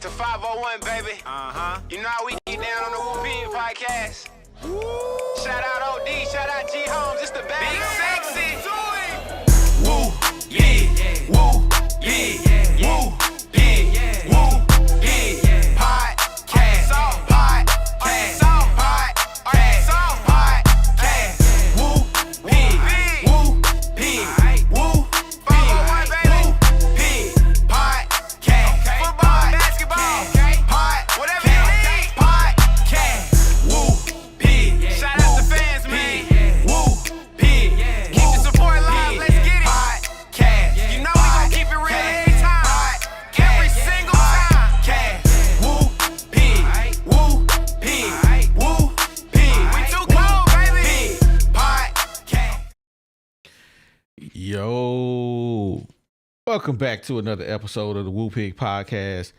to 501, baby. You know how we get down on the Woo Pig podcast. Shout out OD, shout out G Holmes, it's the best. Big sexy. Woo, yeah, woo, yeah, woo, yeah, woo, yeah, podcast, podcast, podcast, woo, pig, woo, pig, woo, pig, woo, pig, podcast, football, basketball, whatever you need, podcast, woo, pig, shout out the fans, man, woo, pig, keep the support alive, let's get it, podcast, you know we gon' keep it real every time, every single time, woo, pig, woo, pig, woo, pig, we too cold, baby, podcast. Yo, welcome back to another episode of the Woo Pig Podcast,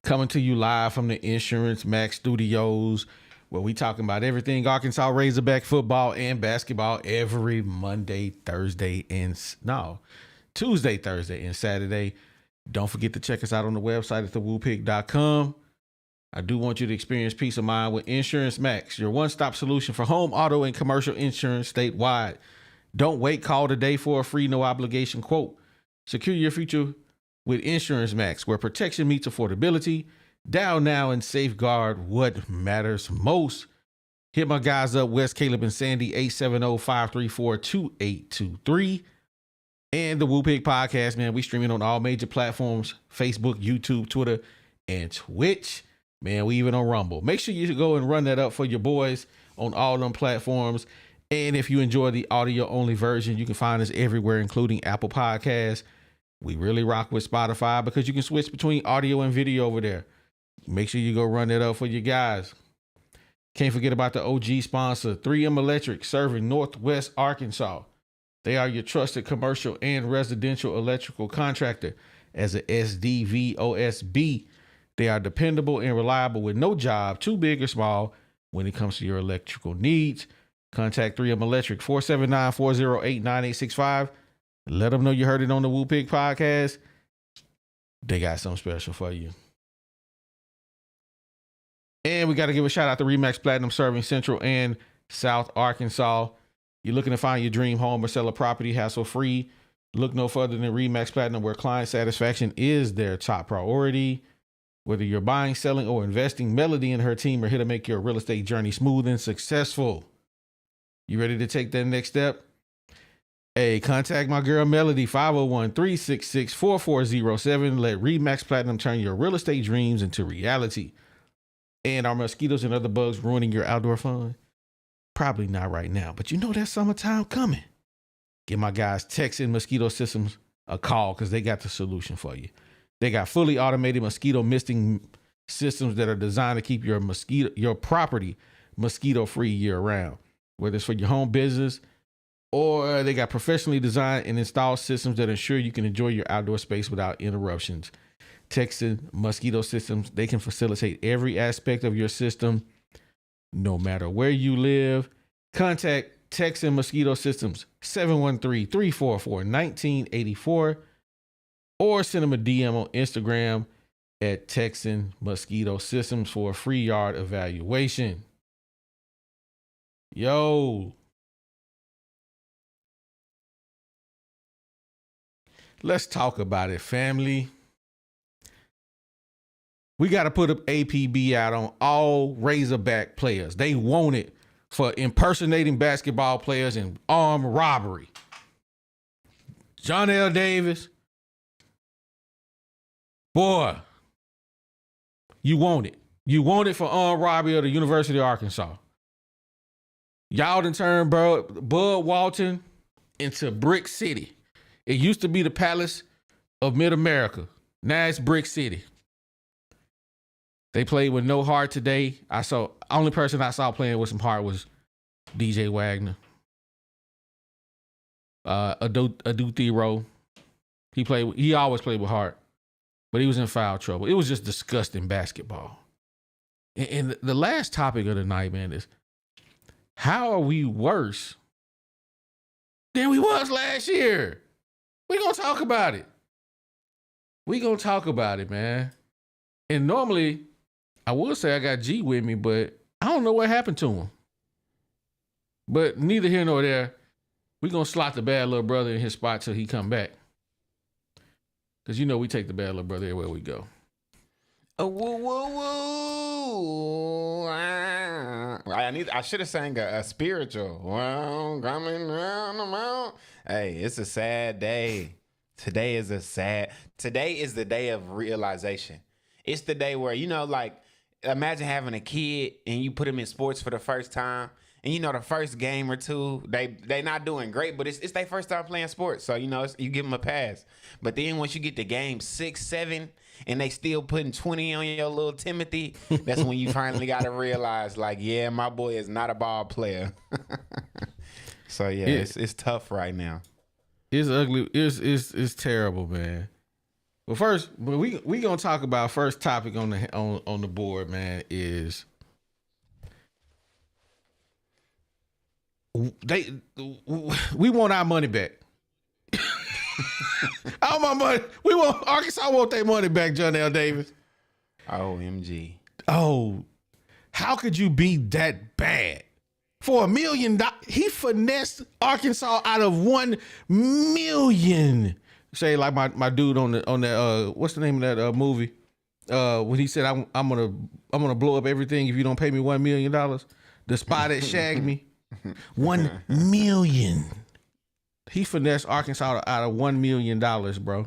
coming to you live from the Insurance Max Studios, where we talking about everything Arkansas Razorback football and basketball every Monday, Thursday, Tuesday, Thursday, and Saturday. Don't forget to check us out on the website at thewoopig.com. I do want you to experience peace of mind with Insurance Max, your one-stop solution for home, auto, and commercial insurance statewide. Don't wait. Call today for a free, no-obligation quote. Secure your future with Insurance Max, where protection meets affordability. Dial now and safeguard what matters most. Hit my guys up, Wes, Caleb, and Sandy, 870-534-2823. And the Woo Pig Podcast, man, we streaming on all major platforms, Facebook, YouTube, Twitter, and Twitch. Man, we even on Rumble. Make sure you go and run that up for your boys on all them platforms. And if you enjoy the audio-only version, you can find us everywhere, including Apple Podcasts. We really rock with Spotify because you can switch between audio and video over there. Make sure you go run that up for your guys. Can't forget about the OG sponsor, 3M Electric, serving Northwest Arkansas. They are your trusted commercial and residential electrical contractor. As a SDVOSB, they are dependable and reliable with no job, too big or small, when it comes to your electrical needs. Contact 3M Electric, 479-408-9865. Let them know you heard it on the Woo Pig Podcast. They got something special for you. And we got to give a shout out to Remax Platinum, serving Central and South Arkansas. You're looking to find your dream home or sell a property hassle-free. Look no further than Remax Platinum, where client satisfaction is their top priority. Whether you're buying, selling, or investing, Melody and her team are here to make your real estate journey smooth and successful. You ready to take that next step? Hey, contact my girl Melody, 501-366-4407. Let Remax Platinum turn your real estate dreams into reality. And are mosquitoes and other bugs ruining your outdoor fun? Probably not right now, but you know there's summertime coming. Give my guys Texan Mosquito Systems a call because they got the solution for you. They got fully automated mosquito misting systems that are designed to keep your property mosquito-free year-round. Whether it's for your home business, or they got professionally designed and installed systems that ensure you can enjoy your outdoor space without interruptions. Texan Mosquito Systems, they can facilitate every aspect of your system, no matter where you live. Contact Texan Mosquito Systems, 713-344-1984, or send them a DM on Instagram at Texan Mosquito Systems for a free yard evaluation. Yo, let's talk about it, family. We got to put up APB out on all Razorback players. They want it for impersonating basketball players and armed robbery. Johnell Davis, boy, you want it. You want it for armed robbery of the University of Arkansas. Y'all done turned Bud Walton into Brick City. It used to be the Palace of Mid-America. Now it's Brick City. They played with no heart today. Only person I saw playing with some heart was DJ Wagner. Adutiro. He always played with heart, but he was in foul trouble. It was just disgusting basketball. And the last topic of the night, man, is how are we worse than we was last year? We're going to talk about it. We're going to talk about it, man. And normally, I would say I got G with me, but I don't know what happened to him. But neither here nor there. We're going to slot the bad little brother in his spot till he come back. Because we take the bad little brother everywhere we go. Oh, woo, woo, woo. I should have sang a spiritual. Well, coming down the mountain. Hey, it's a sad day. Today is the day of realization. It's the day where, imagine having a kid and you put him in sports for the first time. And the first game or two, they not doing great, but it's their first time playing sports. So, you give them a pass. But then once you get to game 6, 7, and they still putting 20 on your little Timothy, that's when you finally got to realize, yeah, my boy is not a ball player. So, yeah, it's tough right now. It's ugly. It's terrible, man. Well, first, we going to talk about first topic on the board, man, is... we want our money back. All my money. Arkansas want their money back, Johnell Davis. OMG. Oh, how could you be that bad? For $1 million, he finessed Arkansas out of $1 million. Say like my dude on that what's the name of that movie? When he said I'm gonna blow up everything if you don't pay me $1 million. The spy that shagged me. 1 million. He finessed Arkansas out of $1 million, bro.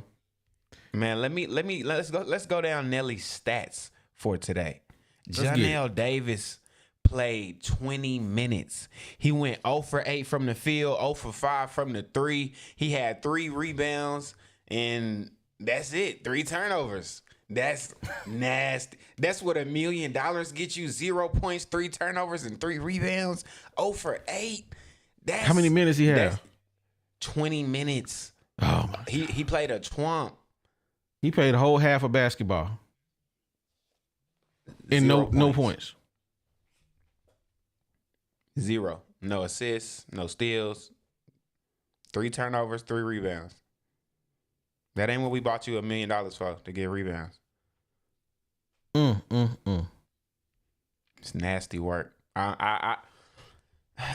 Man, let's go down Nelly's stats for today. Johnell Davis played 20 minutes. He went 0 for 8 from the field, 0 for 5 from the 3. He had 3 rebounds, and that's it. 3 turnovers. That's nasty. That's what $1 million gets you. 0 points, 3 turnovers, and 3 rebounds. 0 for 8. How many minutes he had? 20 minutes. Oh my! He played a twomp. He played a whole half of basketball. And no points. 0. No assists, no steals. 3 turnovers, 3 rebounds. That ain't what we bought you $1 million for, to get rebounds. It's nasty work. I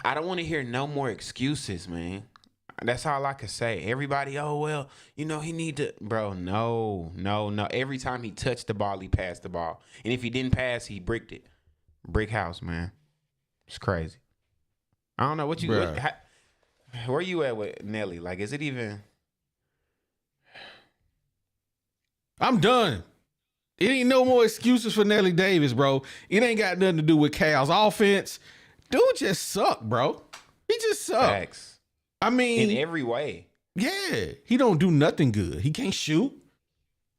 don't want to hear no more excuses, man. That's all I could say. Everybody, oh, well, he need to. Bro, no. Every time he touched the ball, he passed the ball. And if he didn't pass, he bricked it. Brick house, man. It's crazy. I don't know where you at with Nelly? Like, is it even? I'm done. It ain't no more excuses for Nelly Davis, bro. It ain't got nothing to do with Cal's offense. Dude just suck, bro. He just suck. Facts. I mean, in every way. Yeah. He don't do nothing good. He can't shoot.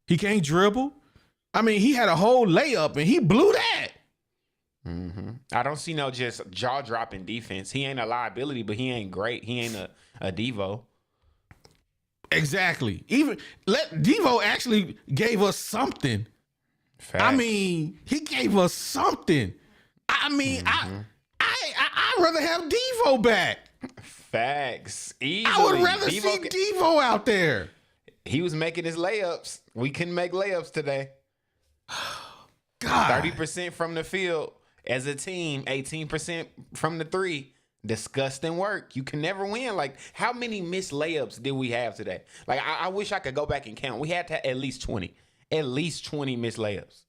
He can't dribble. I mean, he had a whole layup and he blew that. Mm-hmm. I don't see no just jaw-dropping defense. He ain't a liability, but he ain't great. He ain't a Devo. Exactly. Even Devo actually gave us something. Facts. I mean, he gave us something. I mean, I'd rather have Devo back. Facts. Easily. I would rather see Devo out there. He was making his layups. We couldn't make layups today. God. 30% from the field as a team, 18% from the 3. Disgusting work. You can never win. Like, how many missed layups did we have today? Like, I wish I could go back and count. We had to at least 20. At least 20 missed layups.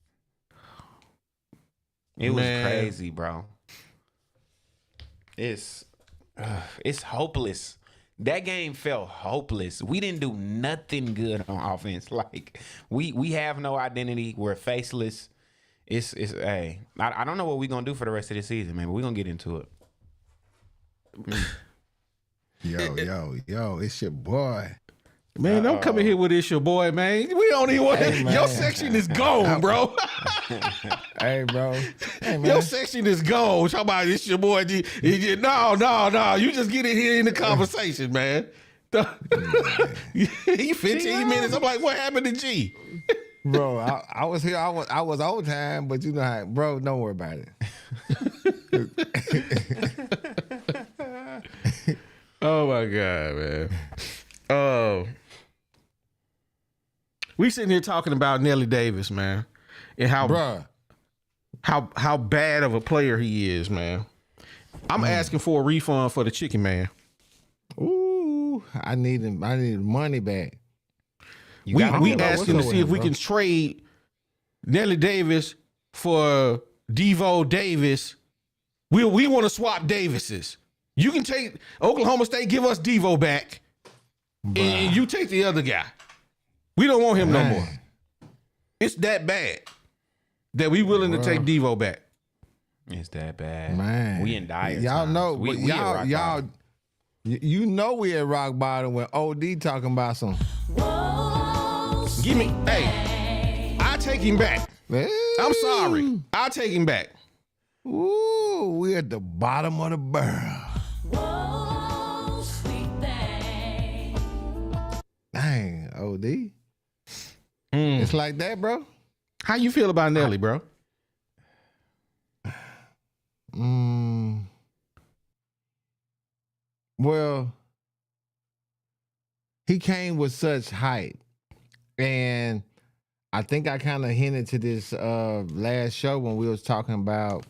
It was crazy, bro. It's hopeless. That game felt hopeless. We didn't do nothing good on offense. Like, we have no identity. We're faceless. Hey, I don't know what we're going to do for the rest of the season, man, but we're going to get into it. Yo, it's your boy. Man, don't come in here with it's your boy, man. We don't even want your section is gone, bro. Hey, bro. Hey, man. Your section is gone. Talk about it's your boy. No. You just get in here in the conversation, man. He 15 minutes. I'm like, what happened to G? Bro, I was here. I was old time, but you know how, bro, don't worry about it. Oh my God, man. We sitting here talking about Nelly Davis, man. and Bruh. how bad of a player he is, man. I'm asking for a refund for the chicken man. Ooh, I need money back. We what's asking to up with see if him, we bro? can trade Nelly Davis for Devo Davis. We want to swap Davises. You can take Oklahoma State, give us Devo back, and you take the other guy. We don't want him no more. It's that bad that we willing to take Devo back. It's that bad. Man, We in dire y'all times. know, We but at rock y'all, bottom. you know we at rock bottom when OD talking about some. Give me, hey, I take him back. I'm sorry, I'll take him back. Ooh, we at the bottom of the barrel. Dang, OD. It's like that, bro. How you feel about Nelly, bro? Well, he came with such hype. And I think I kind of hinted to this last show when we was talking about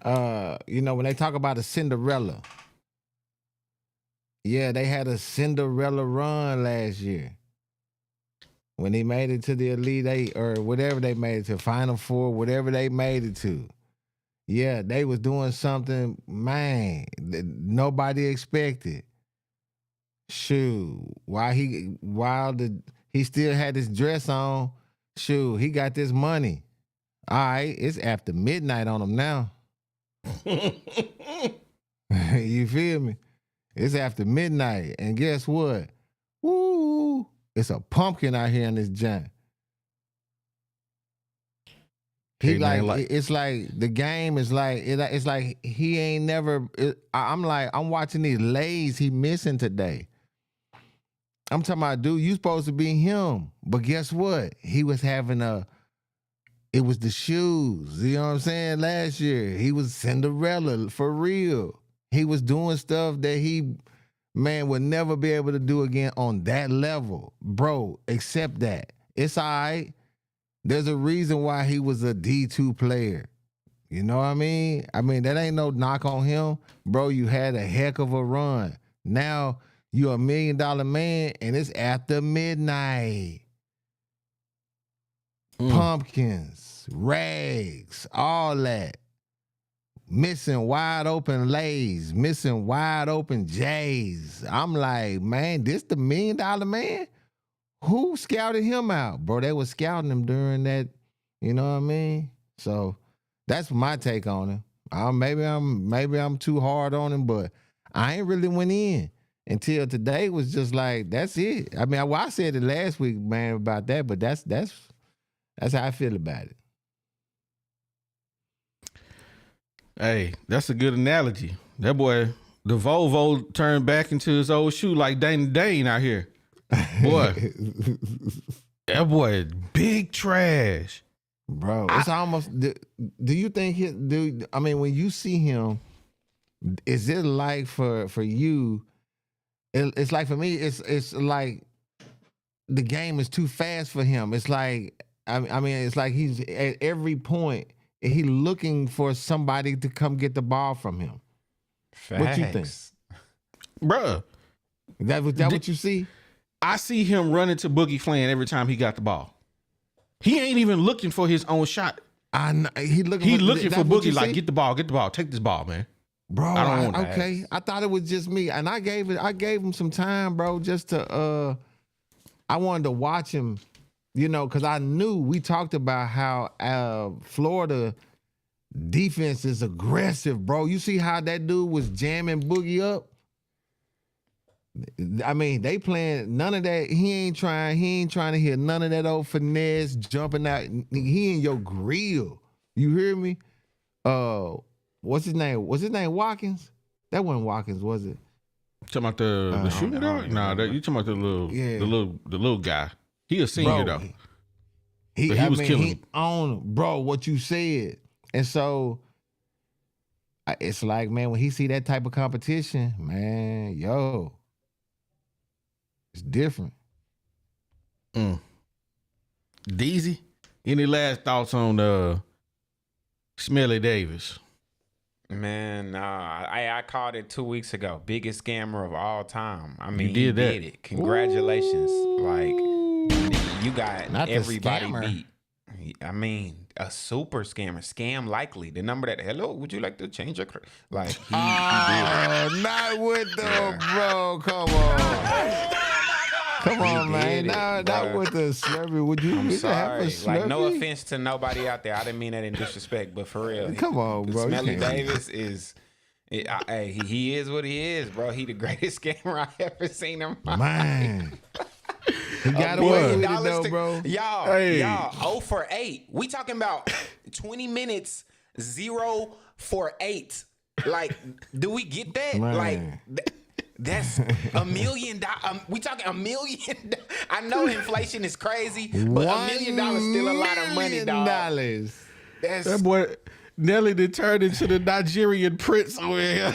when they talk about a Cinderella. Yeah, they had a Cinderella run last year. When he made it to the Elite Eight or whatever they made it to, Final Four, whatever they made it to. Yeah, they was doing something, man, that nobody expected. Shoot, while he still had his dress on, shoot, he got this money. All right, it's after midnight on him now. You feel me? It's after midnight, and guess what? Woo! It's a pumpkin out here in this joint. He Hey, man, it's like the game is like it's like he ain't never. I'm watching these lays he missing today. I'm talking about, dude, you supposed to be him, but guess what? He was having it was the shoes. You know what I'm saying? Last year he was Cinderella for real. He was doing stuff that he, man, would never be able to do again on that level. Bro, accept that. It's all right. There's a reason why he was a D2 player. You know what I mean? That ain't no knock on him. Bro, you had a heck of a run. Now you're $1 million man and it's after midnight. Pumpkins, rags, all that. Missing wide open lays, missing wide open J's. I'm like, man, this the $1 million man? Who scouted him out? Bro, they were scouting him during that, you know what I mean? So that's my take on him. Maybe I'm too hard on him, but I ain't really went in until today. Was just like, that's it. I said it last week, man, about that, but that's how I feel about it. Hey, that's a good analogy. That boy, the Volvo turned back into his old shoe like Dane out here. Boy, that boy, big trash. Bro, it's almost, do you think, when you see him, is it like for you, it's like for me, it's like the game is too fast for him. It's like, it's like he's at every point, he looking for somebody to come get the ball from him. Facts. What you think? Bruh. That what you see? I see him running to Boogie Flan every time he got the ball. He ain't even looking for his own shot. He looking for Boogie like, get the ball, take this ball, man. Bro, I don't want that. Okay. I thought it was just me. And I gave him some time, bro, just to I wanted to watch him, because I knew we talked about how Florida defense is aggressive, bro. You see how that dude was jamming Boogie up? They playing none of that. He ain't trying to hear none of that old finesse jumping out. He in your grill. You hear me? What's his name? Was his name Watkins? That wasn't Watkins, was it? Talking about the shooting guard? Nah, you talking about the little guy. He a senior though. He was killing he him. on, bro, what you said. And so it's like, man, when he see that type of competition, man, it's different. Deezy? Any last thoughts on Smelly Davis? Man, I called it 2 weeks ago. Biggest scammer of all time. I mean, did that. he did it. Congratulations. Like, you got Not the everybody scammer. beat. I mean, a super scammer. Scam likely. The number that, hello, would you like to change your... Like, he did it. Not with the bro. Come on. Come on, man. did it, Not bro. with the Slurpee. Would you I'm have a sorry. Like, no Slurpee? offense to nobody out there. I didn't mean that in disrespect, but for real. Come on, bro. You Smelly can't- Davis is... Hey, he is what he is, bro. He the greatest scammer I ever seen in my Man. He got $1 away million with it, dollars though, bro. Y'all, Hey. y'all, 0 for 8. We talking about 20 minutes, 0 for 8. Like, do we get that? Man. Like, that's $1 million. We talking $1 million. I know inflation is crazy, but $1 million still a lot of money, dog. $1 That's That boy Nelly did turn into the Nigerian prince over here.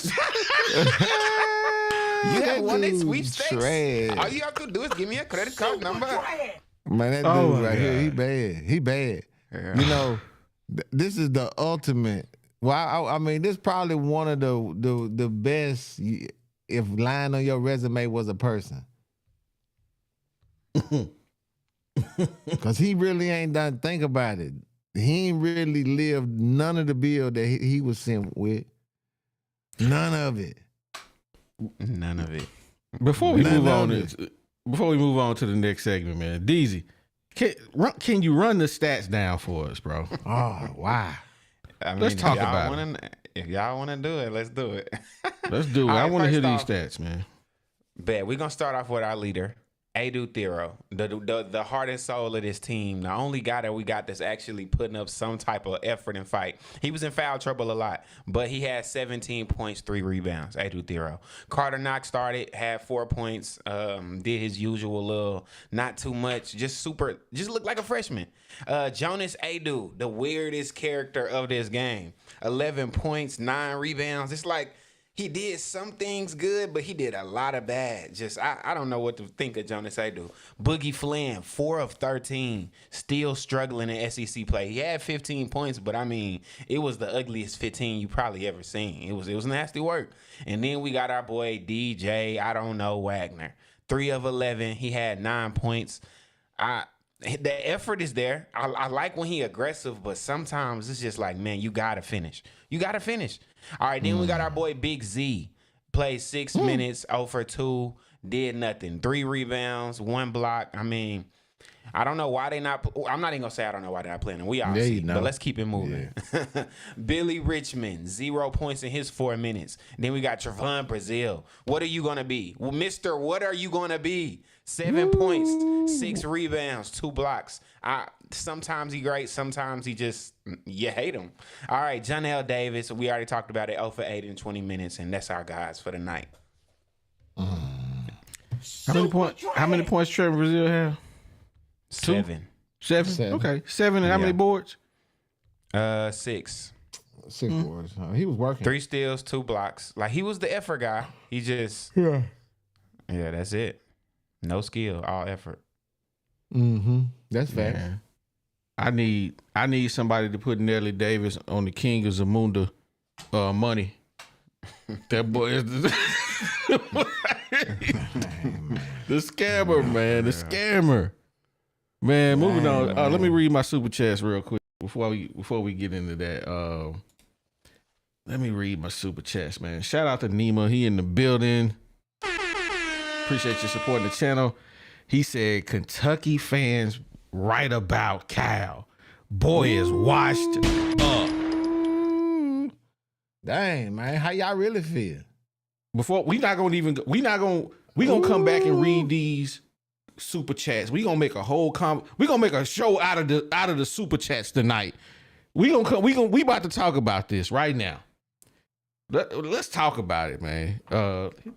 you have won that dude sweepstakes. trash. All you have to do is give me a credit card number. Man, that Oh, dude my right here, God. he bad. He bad. Yeah. You know, this is the ultimate. Well, I mean, this probably one of the best. If lying on your resume was a person, because he really ain't done. Think about it. He ain't really lived none of the bill that he was sent with. None of it. None of it. Before we None move of on, it. before we move on to the next segment, man, Deezy, can you run the stats down for us, bro? Oh, wow. I mean, Let's if talk y'all about wanna, If y'all want to do it, let's do it. Let's do it. All I right, want to hear first these off- stats, man. Bet we're gonna start off with our leader, Adu Thero, the heart and soul of this team. The only guy that we got that's actually putting up some type of effort and fight. He was in foul trouble a lot, but he had 17 points, 3 rebounds. Adu Thero. Carter Knox started, had 4 points. Did his usual little, not too much, just looked like a freshman. Jonas Adu, the weirdest character of this game. 11 points, 9 rebounds. It's like, he did some things good, but he did a lot of bad. Just, I don't know what to think of Jonas Adu. Boogie Flynn, 4 of 13, still struggling in SEC play. He had 15 points, but I mean, it was the ugliest 15 you probably ever seen. It was nasty work. And then we got our boy DJ, Wagner. 3 of 11, he had 9 points. The effort is there. I like when he aggressive, but sometimes it's just like, man, you gotta finish. You gotta finish. All right, then we got our boy Big Z. Played 6 minutes, 0 for 2, did nothing. 3 rebounds, 1 block. I mean, I don't know why they not. I'm not even gonna say I don't know why they're not playing. We all Yeah, see, you know. but let's keep it moving. Billy Richmond, 0 points in his 4 minutes. Then we got Trevon Brazil. What are you gonna be, well, Mister? What are you gonna be? 7 points, 6 rebounds, 2 blocks. Sometimes he great, sometimes he just, you hate him. All right, Johnell Davis, we already talked about it, 0 for 8 in 20 minutes, and that's our guys for the night. How many points Trevor Brazil have? 7. 7? Okay. 7 and how many Yeah. boards? 6. 6 boards. He was working. 3 steals, 2 blocks. Like, he was the effort guy. He just, Yeah. yeah, that's it. No skill, all effort. Mm-hmm. That's fair. Man. I need somebody to put Nelly Davis on the King of Zamunda money. That boy is the scammer, man. The scammer. Man, moving on. Let me read my super chats real quick before we get into that. Let me read my super chats, man. Shout out to Nima. He in the building. Appreciate you supporting the channel. He said, Kentucky fans right about Cal. Boy is washed up. Dang, man. How y'all really feel? Before we gonna come back and read these super chats. We gonna make a whole we gonna make a show out of the super chats tonight. We about to talk about this right now. Let's talk about it, man. Hit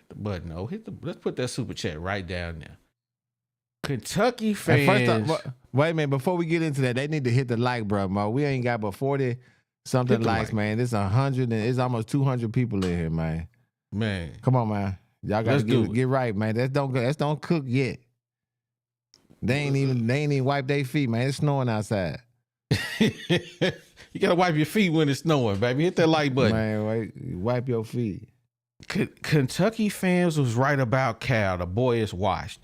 the button. Oh, let's put that super chat right down there. Kentucky fans. First off, wait a minute. Before we get into that, they need to hit the like, bro. Mo. We ain't got but 40 something Hit the likes, like. man. It's 100 and it's almost 200 people in here, man. Man, Come on, man. Y'all Let's gotta do it. get right, man. That's don't cook yet. They ain't even wipe their feet, man. It's snowing outside. You gotta wipe your feet when it's snowing, baby. Hit that like button. Man, wipe your feet. Kentucky fans was right about Cal. The boy is washed.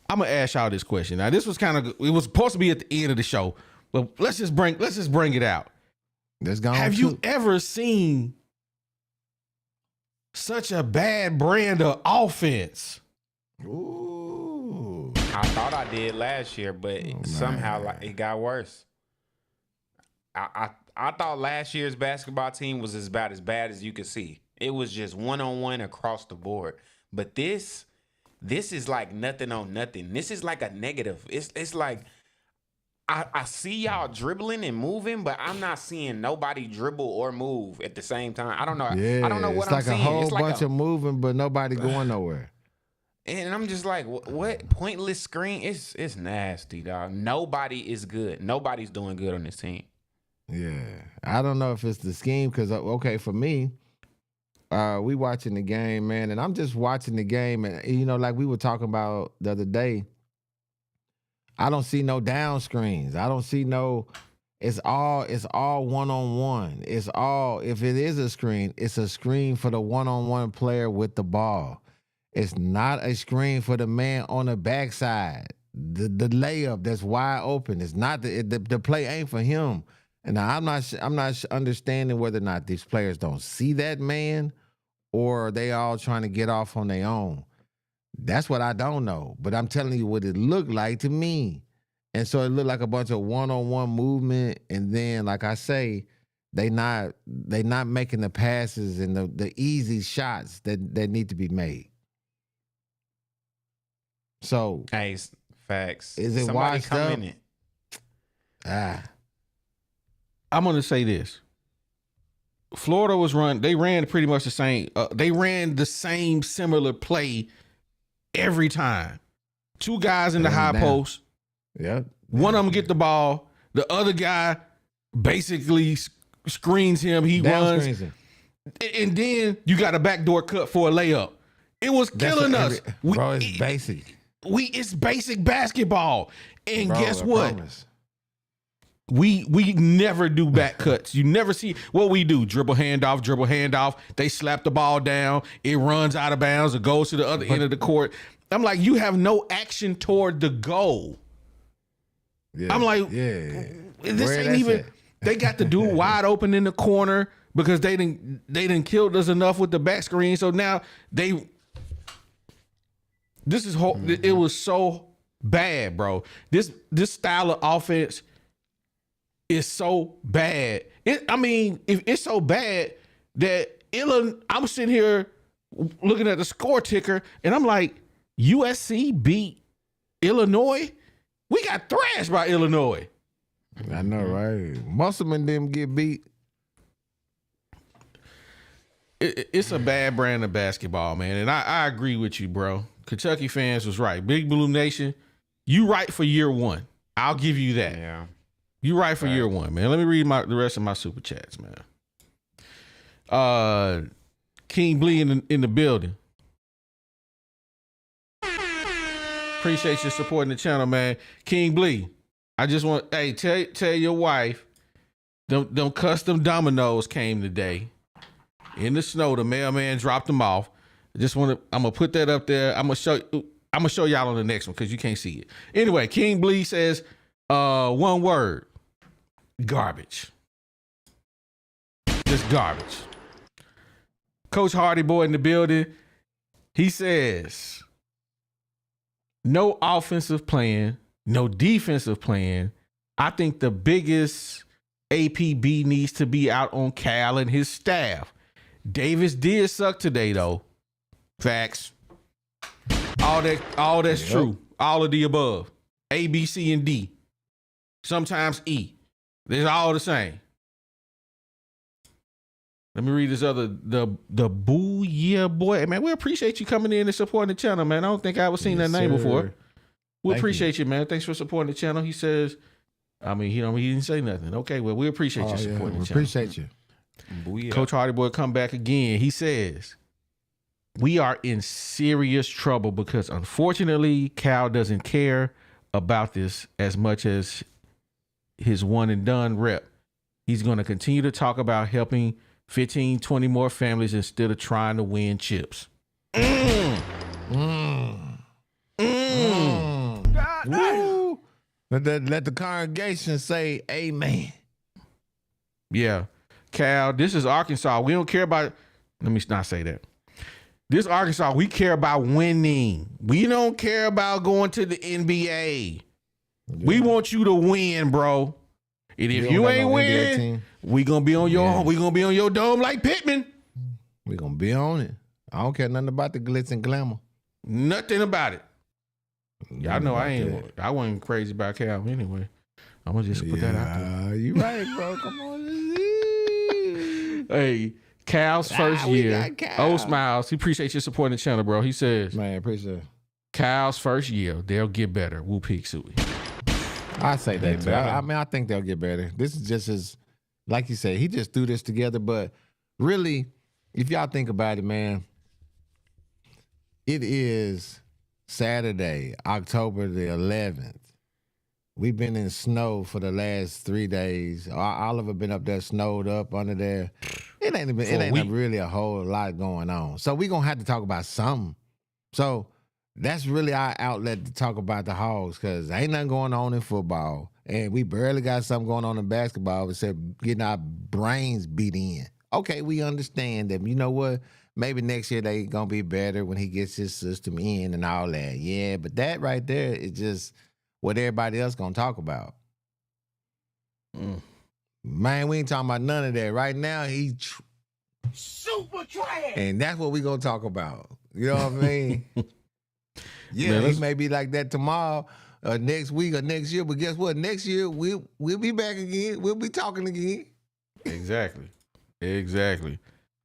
I'm gonna ask y'all this question. Now, this was it was supposed to be at the end of the show, but let's just bring it out. Have you ever seen such a bad brand of offense? Ooh. I thought I did last year, but somehow it got worse. I thought last year's basketball team was about as bad as you could see. It was just one-on-one across the board. But this is like nothing on nothing. This is like a negative. It's like I see y'all dribbling and moving, but I'm not seeing nobody dribble or move at the same time. I don't know. Yeah, I don't know what I'm seeing. It's like a whole bunch of moving, but nobody going nowhere. And I'm just like, what pointless screen? It's nasty, dog. Nobody is good. Nobody's doing good on this team. Yeah, I don't know if it's the scheme because okay, for me, we watching the game, man, and I'm just watching the game, and like we were talking about the other day. I don't see no down screens. I don't see no. It's all one-on-one. It's all, if it is a screen, it's a screen for the one-on-one player with the ball. It's not a screen for the man on the backside. The layup that's wide open. It's not the play ain't for him. And now I'm not understanding whether or not these players don't see that man or they all trying to get off on their own. That's what I don't know. But I'm telling you what it looked like to me. And so it looked like a bunch of one-on-one movement. And then, like I say, they not making the passes and the easy shots that need to be made. So, hey, facts. Is it Somebody washed come up? in it. I'm gonna say this. Florida they ran pretty much the same. They ran the same similar play every time. Two guys in the high post. Yep. One of them get the ball. The other guy basically screens him. He runs. Him. And then you got a backdoor cut for a layup. It was killing us. Bro, it's basic. It's basic basketball. And Bro, guess I what? promise. We never do back cuts. You never see what we do. Dribble handoff. They slap the ball down. It runs out of bounds. It goes to the other end of the court. I'm like, you have no action toward the goal. Yeah. I'm like, this ain't even. They got the dude wide open in the corner because they didn't killed us enough with the back screen. So now it was so bad, bro. This style of offense is so bad. If it's so bad that I'm sitting here looking at the score ticker and I'm like, USC beat Illinois. We got thrashed by Illinois. I know, right? Musselman didn't get beat. It's a bad brand of basketball, man. And I agree with you, bro. Kentucky fans was right. Big Blue Nation, you right for year one. I'll give you that. Yeah. You right for year one, man. Let me read the rest of my super chats, man. King Blee in the building. Appreciate you supporting the channel, man. King Blee, I just want, hey, tell your wife, them custom dominoes came today in the snow. The mailman dropped them off. I'm gonna put that up there. I'm gonna show y'all on the next one because you can't see it. Anyway, King Blee says, one word, garbage. Just garbage. Coach Hardy Boy in the building. He says, no offensive plan, no defensive plan. I think the biggest APB needs to be out on Cal and his staff. Davis did suck today, though. Facts. All that's true. All of the above. A, B, C, and D. Sometimes E. They're all the same. Let me read this other, the Boo Yeah Boy. Man, we appreciate you coming in and supporting the channel, man. I don't think I ever seen that name before. We appreciate you, man. Thanks for supporting the channel. He says, he didn't say nothing. Okay, well, we appreciate you supporting the channel. Appreciate you. Booyah. Coach Hardy Boy come back again. He says, we are in serious trouble because unfortunately Cal doesn't care about this as much as his one and done rep. He's going to continue to talk about helping 15, 20 more families instead of trying to win chips. Woo. Let the congregation say amen. Yeah. Cal, this is Arkansas. We don't care about, let me not say that. This Arkansas, we care about winning. We don't care about going to the NBA. Yeah. We want you to win, bro. And if you ain't winning, we gonna be on your dome like Pittman. We gonna be on it. I don't care nothing about the glitz and glamour. Nothing about it. Y'all know I wasn't crazy about Cal anyway. I'm gonna just put that out there. You right, bro. Come on. Hey, Cal's first year. Cal. Smiles. He appreciates your support in the channel, bro. He says, man, appreciate it. Cal's first year, they'll get better. Woo Peak Suey. I say that too. I think they'll get better. This is just as, like you said, he just threw this together. But really, if y'all think about it, man, it is Saturday, October the 11th. We've been in snow for the last 3 days. Oliver been up there snowed up under there. It ain't really a whole lot going on. So we're going to have to talk about something. So that's really our outlet to talk about the Hogs, because ain't nothing going on in football. And we barely got something going on in basketball except getting our brains beat in. Okay, we understand that, you know what? Maybe next year they going to be better when he gets his system in and all that. Yeah, but that right there is just what everybody else going to talk about. Man, we ain't talking about none of that. Right now, he super trash. And that's what we going to talk about. You know what I mean? Yeah, man, he may be like that tomorrow, next week, or next year. But guess what? Next year, we'll be back again. We'll be talking again. Exactly.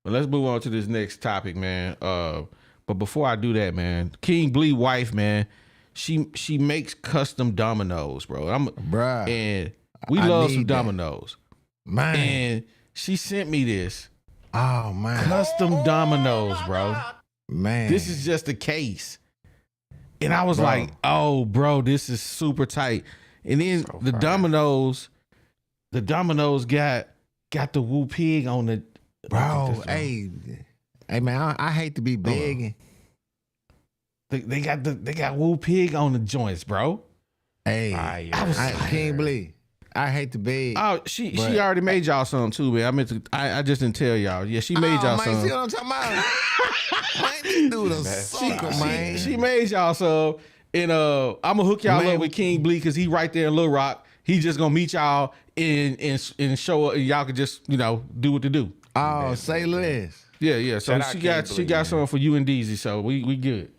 But let's move on to this next topic, man. But before I do that, man, King Blee wife, man, she makes custom dominoes, bro. Bruh. And we love some dominoes. Man. And she sent me this. Oh, man. Custom dominoes, bro. Man. This is just a case. And I was like, oh, bro, this is super tight. And then the dominoes got the Woo Pig on the. Bro, hey man, I hate to be begging. They got Woo Pig on the joints, bro. Hey, I can't believe. I hate to beg. Oh, she already made y'all some too, man. I just didn't tell y'all. Yeah, she made y'all some. See what I'm talking about? Man, this dude a sucker, man. She made y'all some, and I'm gonna hook y'all up with King Blee because he right there in Little Rock. He just gonna meet y'all and show up, and y'all can just do what to do. Oh, say less. Yeah. So she got something for you and Deezy. So we good.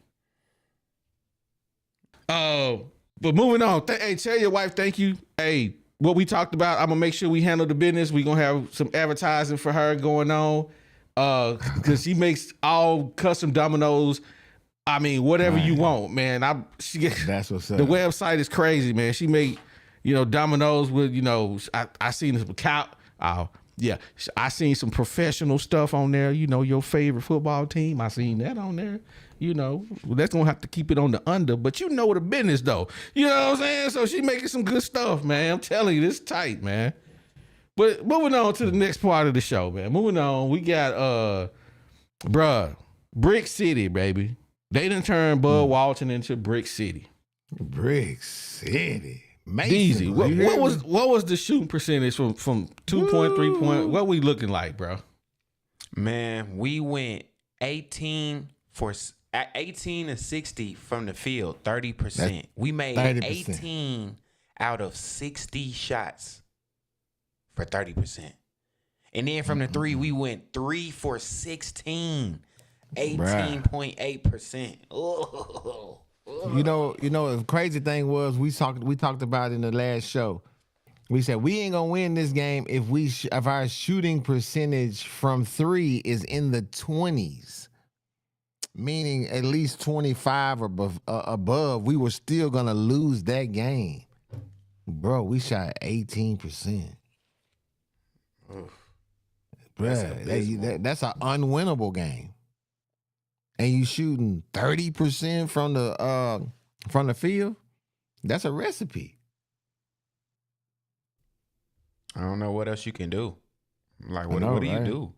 But moving on. Hey, tell your wife thank you. Hey, what we talked about, I'm gonna make sure we handle the business. We gonna have some advertising for her going on. Because she makes all custom dominoes. I mean, whatever you want, man. That's what's up. The website is crazy, man. She make dominoes with I seen some cow. Yeah, I seen some professional stuff on there. Your favorite football team. I seen that on there. That's gonna have to keep it on the under, but the business though. You know what I'm saying? So she making some good stuff, man. I'm telling you, this tight, man. But moving on to the next part of the show, man. Moving on, we got Brick City, baby. They done turned Bud Walton into Brick City. Brick City. Easy. What was the shooting percentage from 2.3 point? What we looking like, bro? Man, we went 18 and 60 from the field, 30%. We made 30%. 18 out of 60 shots for 30%. And then from the three, we went 3 for 16, 18.8%. Oh. The crazy thing was we talked about in the last show. We said we ain't gonna win this game if our shooting percentage from 3 is in the 20s, meaning at least 25 or above. We were still gonna lose that game, bro. We shot 18%. Bruh, that's an unwinnable game. And you shooting 30% from the field? That's a recipe. I don't know what else you can do. Like, what do you do?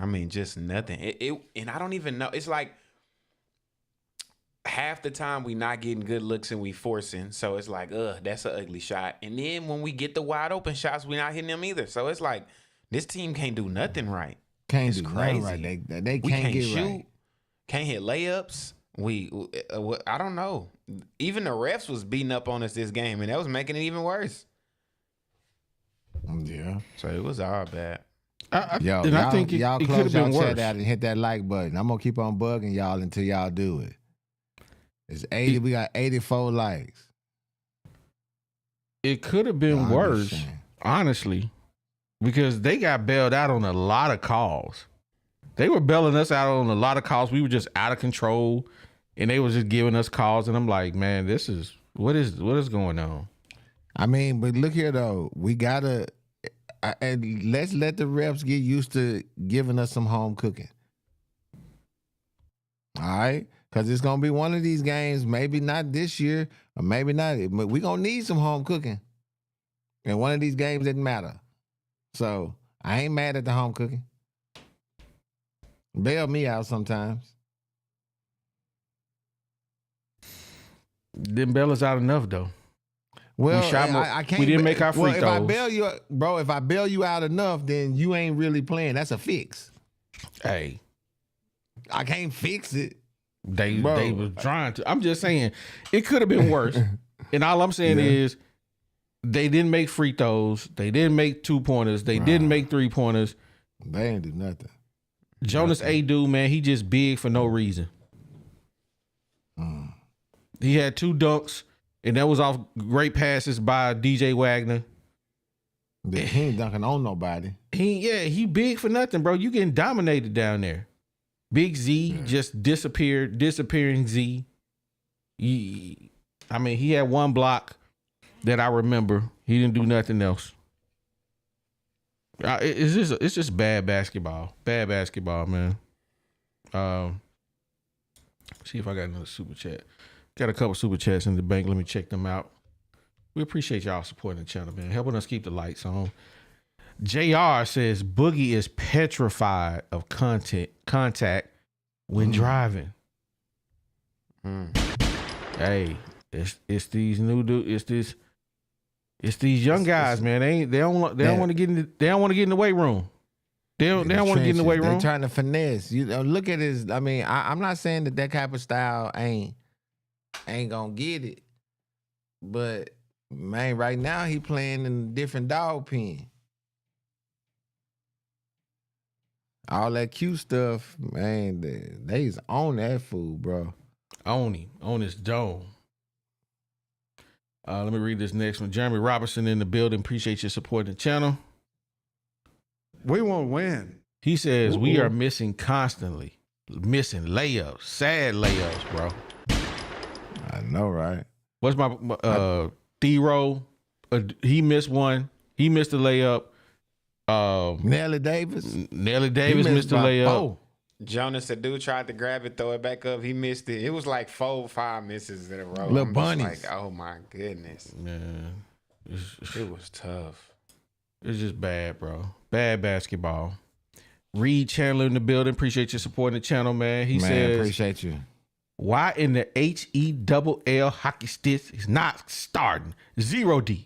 I mean, just nothing. And I don't even know. It's like half the time we not getting good looks and we forcing. So it's like, that's an ugly shot. And then when we get the wide open shots, we not hitting them either. So it's like, this team can't do nothing right. Can't it's do crazy. nothing right. They can't get shoot. right. Can't hit layups. I don't know. Even the refs was beating up on us this game, and that was making it even worse. Yeah. So it was all bad. I think it could have close been y'all worse. chat out and hit that like button. I'm gonna keep on bugging y'all until y'all do it. It's 80. We got 84 likes. It could have been worse, honestly, because they got bailed out on a lot of calls. They were bailing us out on a lot of calls. We were just out of control, and they was just giving us calls. And I'm like, man, what is going on? I mean, but look here though, we gotta and let's let the refs get used to giving us some home cooking. All right, because it's gonna be one of these games. Maybe not this year, or maybe not. But we gonna need some home cooking, and one of these games didn't matter. So I ain't mad at the home cooking. Bail me out sometimes. Didn't bail us out enough though. Well, We shot more- I can't. we didn't make our free If I throws. bail you, bro, if I bail you out enough, then you ain't really playing. That's a fix. Hey, I can't fix it. they Bro. was trying to. I'm just saying it could have been worse. And all I'm saying is they didn't make free throws. They didn't make 2-pointers. They didn't make 3-pointers. They ain't do nothing. Jonas Adu, man, he just big for no reason. He had 2 dunks, and that was off great passes by DJ Wagner. He ain't dunking on nobody. He big for nothing, bro. You getting dominated down there. Big Z just disappearing Z. He had 1 block that I remember. He didn't do nothing else. It's just bad basketball. Bad basketball, man. See if I got another super chat. Got a couple super chats in the bank. Let me check them out. We appreciate y'all supporting the channel, man. Helping us keep the lights on. JR says Boogie is petrified of contact when driving. Hey, it's these new dudes. It's these young guys, man. They don't want to get in. They don't want to get in the weight room. They don't want to get in the weight room. They're trying to finesse. You know, look at his. I mean, I'm not saying that type of style ain't gonna get it, but man, right now he playing in a different dog pen. All that cute stuff, man. They's on that fool, bro. On his dome. Let me read this next one. Jeremy Robertson in the building. Appreciate you supporting the channel. We won't win. He says we are missing constantly. Missing layups. Sad layups, bro. I know, right? What's my D-Row? He missed one. He missed a layup. Nelly Davis missed the layup. Oh, Jonas, the dude tried to grab it, throw it back up. He missed it. It was like 4-5 misses in a row. Little I'm just bunnies. like, oh my goodness. Man, It was tough. it's just bad, bro. Bad basketball. Reed Chandler in the building. Appreciate you supporting the channel, man. He says, appreciate you. why in the HELL hockey sticks is not starting? 0D.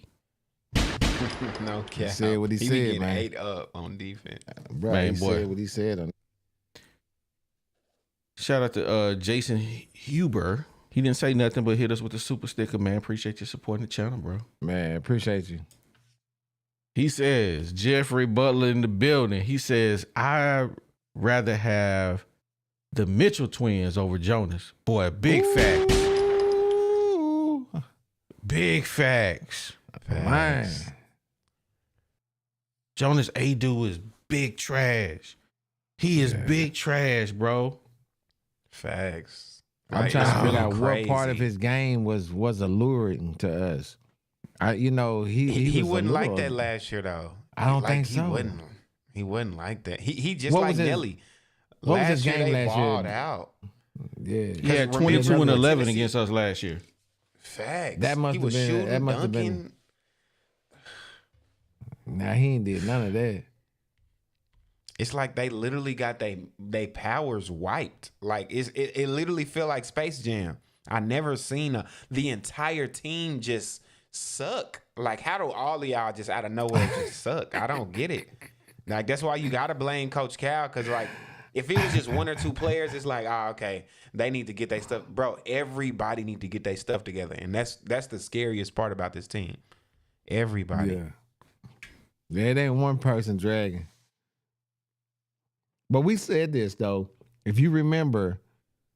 No cap. said what he be said, getting man. 8 up on defense. Bro, Man, he boy. said what he said. Shout out to Jason Huber. He didn't say nothing but hit us with the super sticker, man. Appreciate you supporting the channel, bro. Man, appreciate you. He says, Jeffrey Butler in the building. He says, I'd rather have the Mitchell twins over Jonas. Boy, big facts. Big facts. Man. Jonas Adu is big trash. He is big trash, bro. Facts. I'm Like, trying to it's figure out crazy. what part of his game was alluring to us. He wouldn't like alluring. that last year though. I don't Like, think so. He wouldn't like that. He just What like was his- Nelly. what was his year game they last year? balled out. Yeah. He had Remember 22 and Tennessee- 11 against us last year. Facts. That must he have was been. shooting, That must have dunking. been. Nah, he ain't did none of that. It's like they literally got they powers wiped. Like it literally feel like Space Jam. I never seen the entire team just suck. Like, how do all of y'all just out of nowhere just suck? I don't get it. Like, that's why you gotta blame Coach Cal, because like if it was just one or two players, it's like, okay, they need to get their stuff. Bro, everybody need to get their stuff together. And that's the scariest part about this team. Everybody. Yeah, it ain't one person dragging. But we said this though. If you remember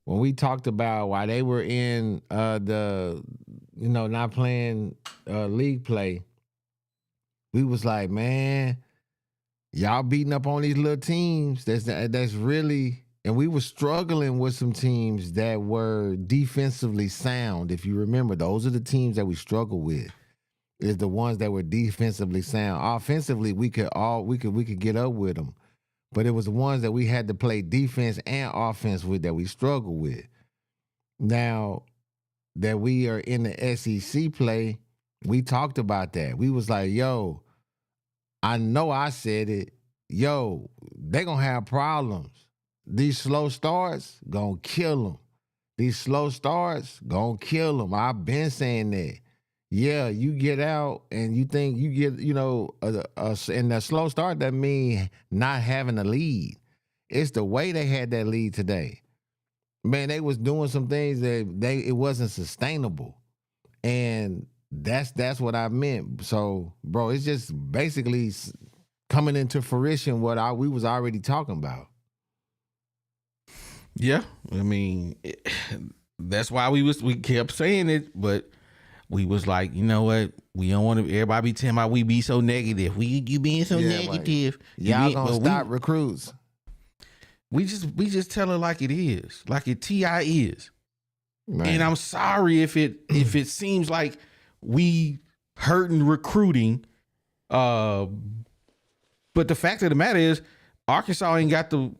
when we talked about why they were in not playing league play, we was like, man, y'all beating up on these little teams. That's really, and we were struggling with some teams that were defensively sound. If you remember, those are the teams that we struggle with. Is the ones that were defensively sound. Offensively, we could get up with them. But it was the ones that we had to play defense and offense with that we struggle with. Now that we are in the SEC play, we talked about that. We was like, yo, I know I said it. Yo, they going to have problems. These slow starts going to kill them. These slow starts going to kill them. I've been saying that. Yeah, you get out and you think you get, in that slow start, that mean not having a lead. It's the way they had that lead today. Man, they was doing some things that it wasn't sustainable. And that's what I meant. So, bro, it's just basically coming into fruition what we was already talking about. Yeah, I mean, that's why we kept saying it, but we was like, you know what? We don't want to. Everybody be telling about we be so negative. You being so negative. Y'all gonna stop recruits. We just tell it like it is, like it TI is. Man. And I'm sorry if it seems like we hurting recruiting. But the fact of the matter is, Arkansas ain't got the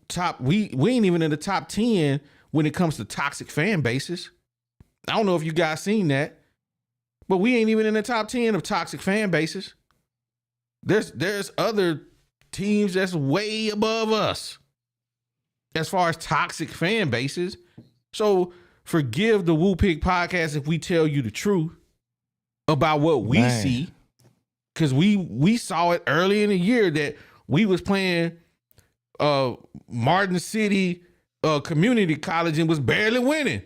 top. We ain't even in the top 10 when it comes to toxic fan bases. I don't know if you guys seen that. But we ain't even in the top 10 of toxic fan bases. There's other teams that's way above us as far as toxic fan bases. So forgive the Woo Pig podcast if we tell you the truth about what we see. Because we saw it early in the year that we was playing Martin City Community College and was barely winning.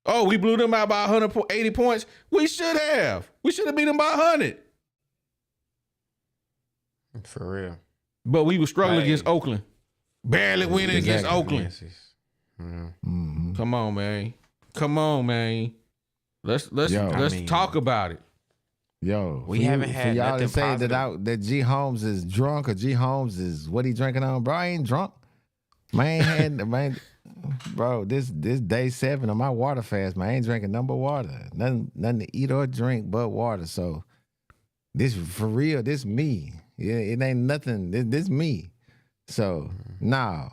Oh, we blew them out by 180 points. We should have. We should have beat them by 100. For real. But we were struggling against Oakland. Barely winning against Oakland. Mm-hmm. Come on, man. Come on, man. Let's talk about it. Yo, we haven't had for y'all nothing to say positive. that G Holmes is drunk or G Holmes is what he drinking on, bro. I ain't drunk. Man, bro, this day 7 of my water fast, man. I ain't drinking nothing but water. Nothing to eat or drink but water. So this for real, this me. Yeah, it ain't nothing. This me. So nah.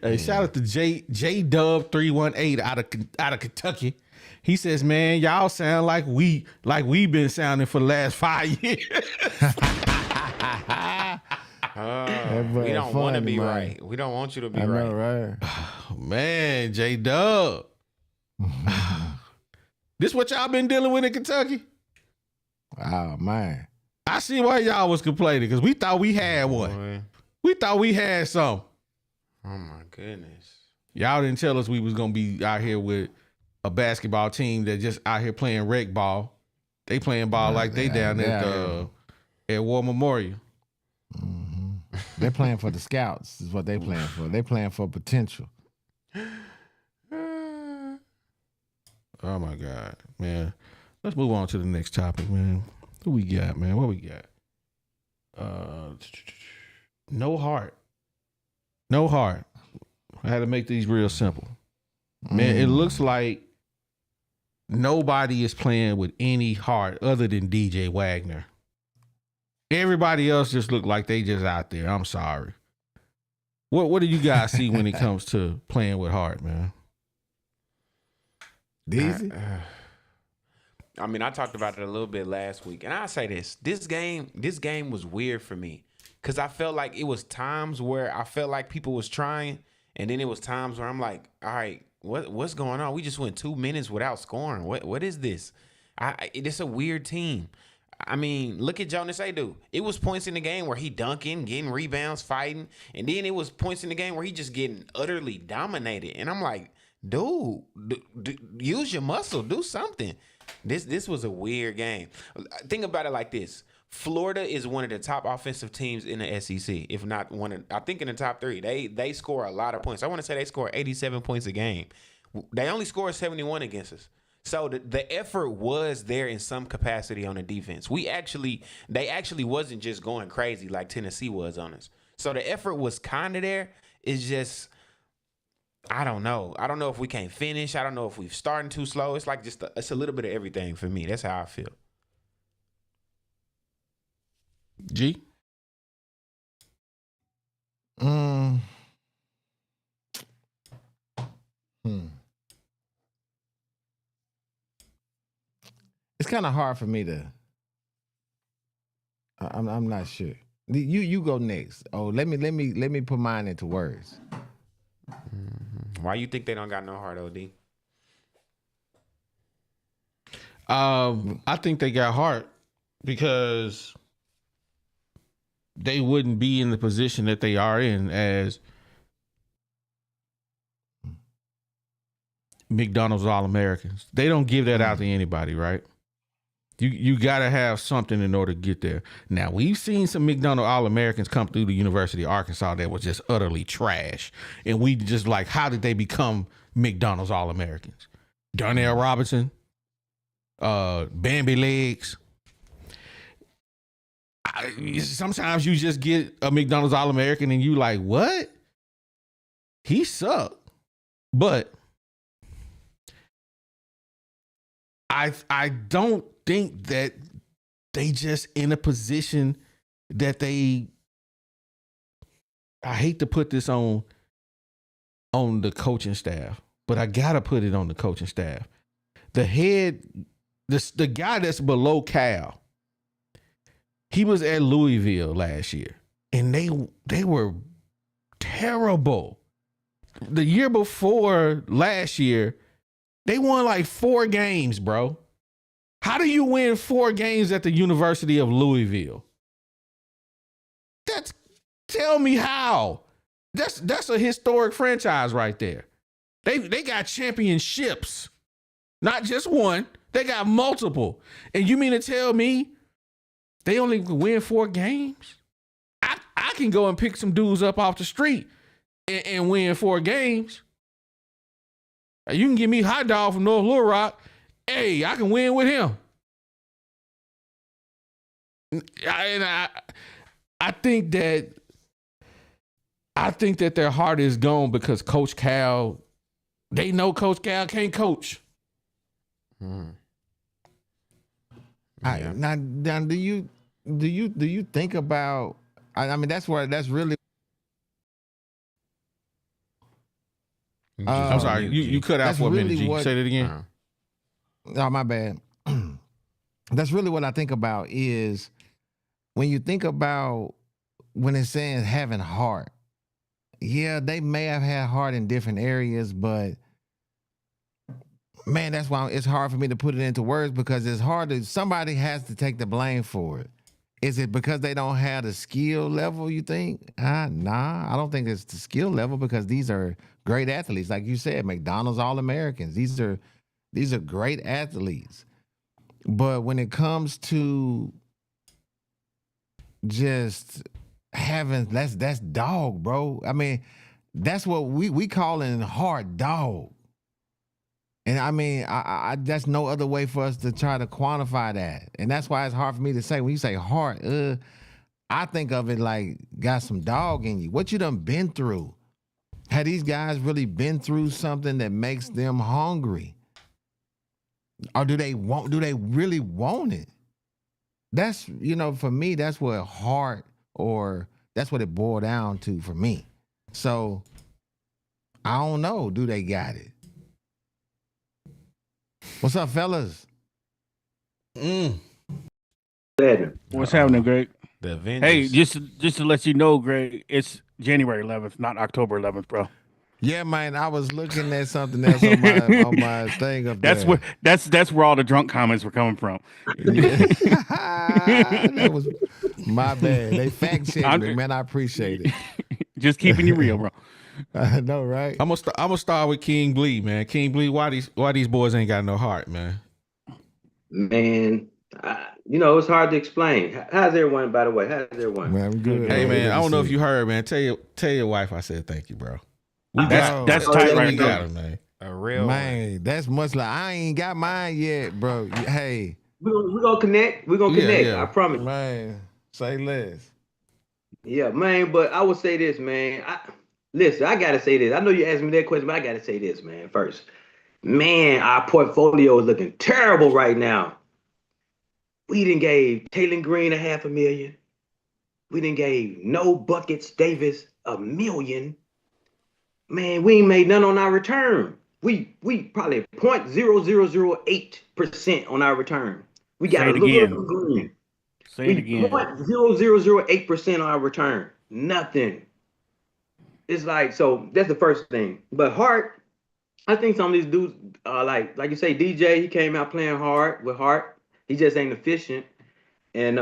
Hey, shout out to J Dub 318 out of Kentucky. He says, man, y'all sound like we been sounding for the last 5 years. We don't want to be right. We don't want you to be right. Know, right? Oh, man, J Dub. This what y'all been dealing with in Kentucky? Oh man. I see why y'all was complaining, because we thought we had one. Boy. We thought we had some. Oh my goodness. Y'all didn't tell us we was gonna be out here with a basketball team that just out here playing rec ball. They playing ball like they down at War Memorial. Mm-hmm. They're playing for the scouts, is what they playing for. They playing for potential. Oh my God, man. Let's move on to the next topic, man. Who we got, man? What we got? No heart. No heart. I had to make these real simple. Man, it looks like nobody is playing with any heart other than DJ Wagner. Everybody else just look like they just out there. I'm sorry. What do you guys see when it comes to playing with heart, man? Deezy? I mean, I talked about it a little bit last week, and I'll say this: this game was weird for me because I felt like it was times where I felt like people was trying, and then it was times where I'm like, all right, what's going on? We just went 2 minutes without scoring. What is this? It's a weird team. I mean, look at Jonas Adu. It was points in the game where he dunking, getting rebounds, fighting, and then it was points in the game where he just getting utterly dominated. And I'm like, dude, use your muscle, do something. This was a weird game. Think about it like this. Florida is one of the top offensive teams in the SEC, if not one of, I think in the top 3. They score a lot of points. I want to say they score 87 points a game. They only scored 71 against us. So the effort was there in some capacity on the defense. They actually wasn't just going crazy like Tennessee was on us. So the effort was kind of there. It's just, I don't know. I don't know if we can't finish. I don't know if we've starting too slow. It's like it's a little bit of everything for me. That's how I feel. G? It's kind of hard for me to. I'm not sure. You go next. Oh, let me put mine into words. Why you think they don't got no heart, OD? I think they got heart because they wouldn't be in the position that they are in as McDonald's All-Americans. They don't give that out to anybody, right? You got to have something in order to get there. Now, we've seen some McDonald's All-Americans come through the University of Arkansas that was just utterly trash. And we just like, how did they become McDonald's All-Americans? Johnell Robinson, Bambi Legs. Sometimes you just get a McDonald's All-American and you like, what? He sucked. But I don't think that they just in a position that I hate to put this on the coaching staff, but I gotta put it on the coaching staff. The guy that's below Cal, he was at Louisville last year, and they were terrible. The year before last year, they won like 4 games, bro. How do you win 4 games at the University of Louisville? Tell me how. That's a historic franchise right there. They got championships, not just one. They got multiple. And you mean to tell me they only win 4 games? I can go and pick some dudes up off the street and win 4 games. You can give me Hot Dog from North Little Rock. Hey, I can win with him. I think that their heart is gone because Coach Cal, they know Coach Cal can't coach. Yeah. Now, do you think about? I mean, that's really. I'm sorry, you cut out that's for a minute. really G. Say that again. Oh, my bad. That's really what I think about is when you think about when it's saying having heart. Yeah, they may have had heart in different areas, but man, that's why it's hard for me to put it into words because it's hard to, somebody has to take the blame for it. Is it because they don't have the skill level, you think? Nah, I don't think it's the skill level because these are great athletes. Like you said, McDonald's All-Americans. These are great athletes. But when it comes to just having, that's dog, bro. I mean, that's what we calling hard dog. And I mean, I that's no other way for us to try to quantify that. And that's why it's hard for me to say, when you say heart, I think of it like got some dog in you. What you done been through? Had these guys really been through something that makes them hungry? Or do they really want it? That's, for me, that's what heart, or that's what it boiled down to for me. So I don't know, do they got it? What's up, fellas? What's happening, Greg? The Avengers. Hey, just to let you know, Greg, it's January 11th, not October 11th, bro. Yeah, man. I was looking at something else on my thing up That's there. that's where all the drunk comments were coming from. That was my bad. They fact checked me, man. I appreciate it. Just keeping you real, bro. I know, right? I'm gonna start with King Bleed, man. King Bleed, why these boys ain't got no heart, man? Man, it's hard to explain. How's everyone, by the way? How's everyone? Man, I'm good. Hey, man, I don't know if you heard, man. Tell your wife I said thank you, bro. That's tight right we there. got him, man. A real Man, that's much like I ain't got mine yet, bro. Hey, We're gonna connect. We're gonna connect. yeah. I promise. man, say less. Yeah, man. But I would say this, man. Listen, I gotta say this. I know you asked me that question, but I gotta say this, man. First, man, our portfolio is looking terrible right now. We done gave Taylor Green $500,000. We done gave No Buckets Davis $1 million. Man, we ain't made none on our return. We probably 0.0008% on our return. We got Say a it little again. bit of green. Say it again. 0.0008% on our return. Nothing. It's like, so that's the first thing. But Hart, I think some of these dudes, like you say, DJ, he came out playing hard with Hart. He just ain't efficient. And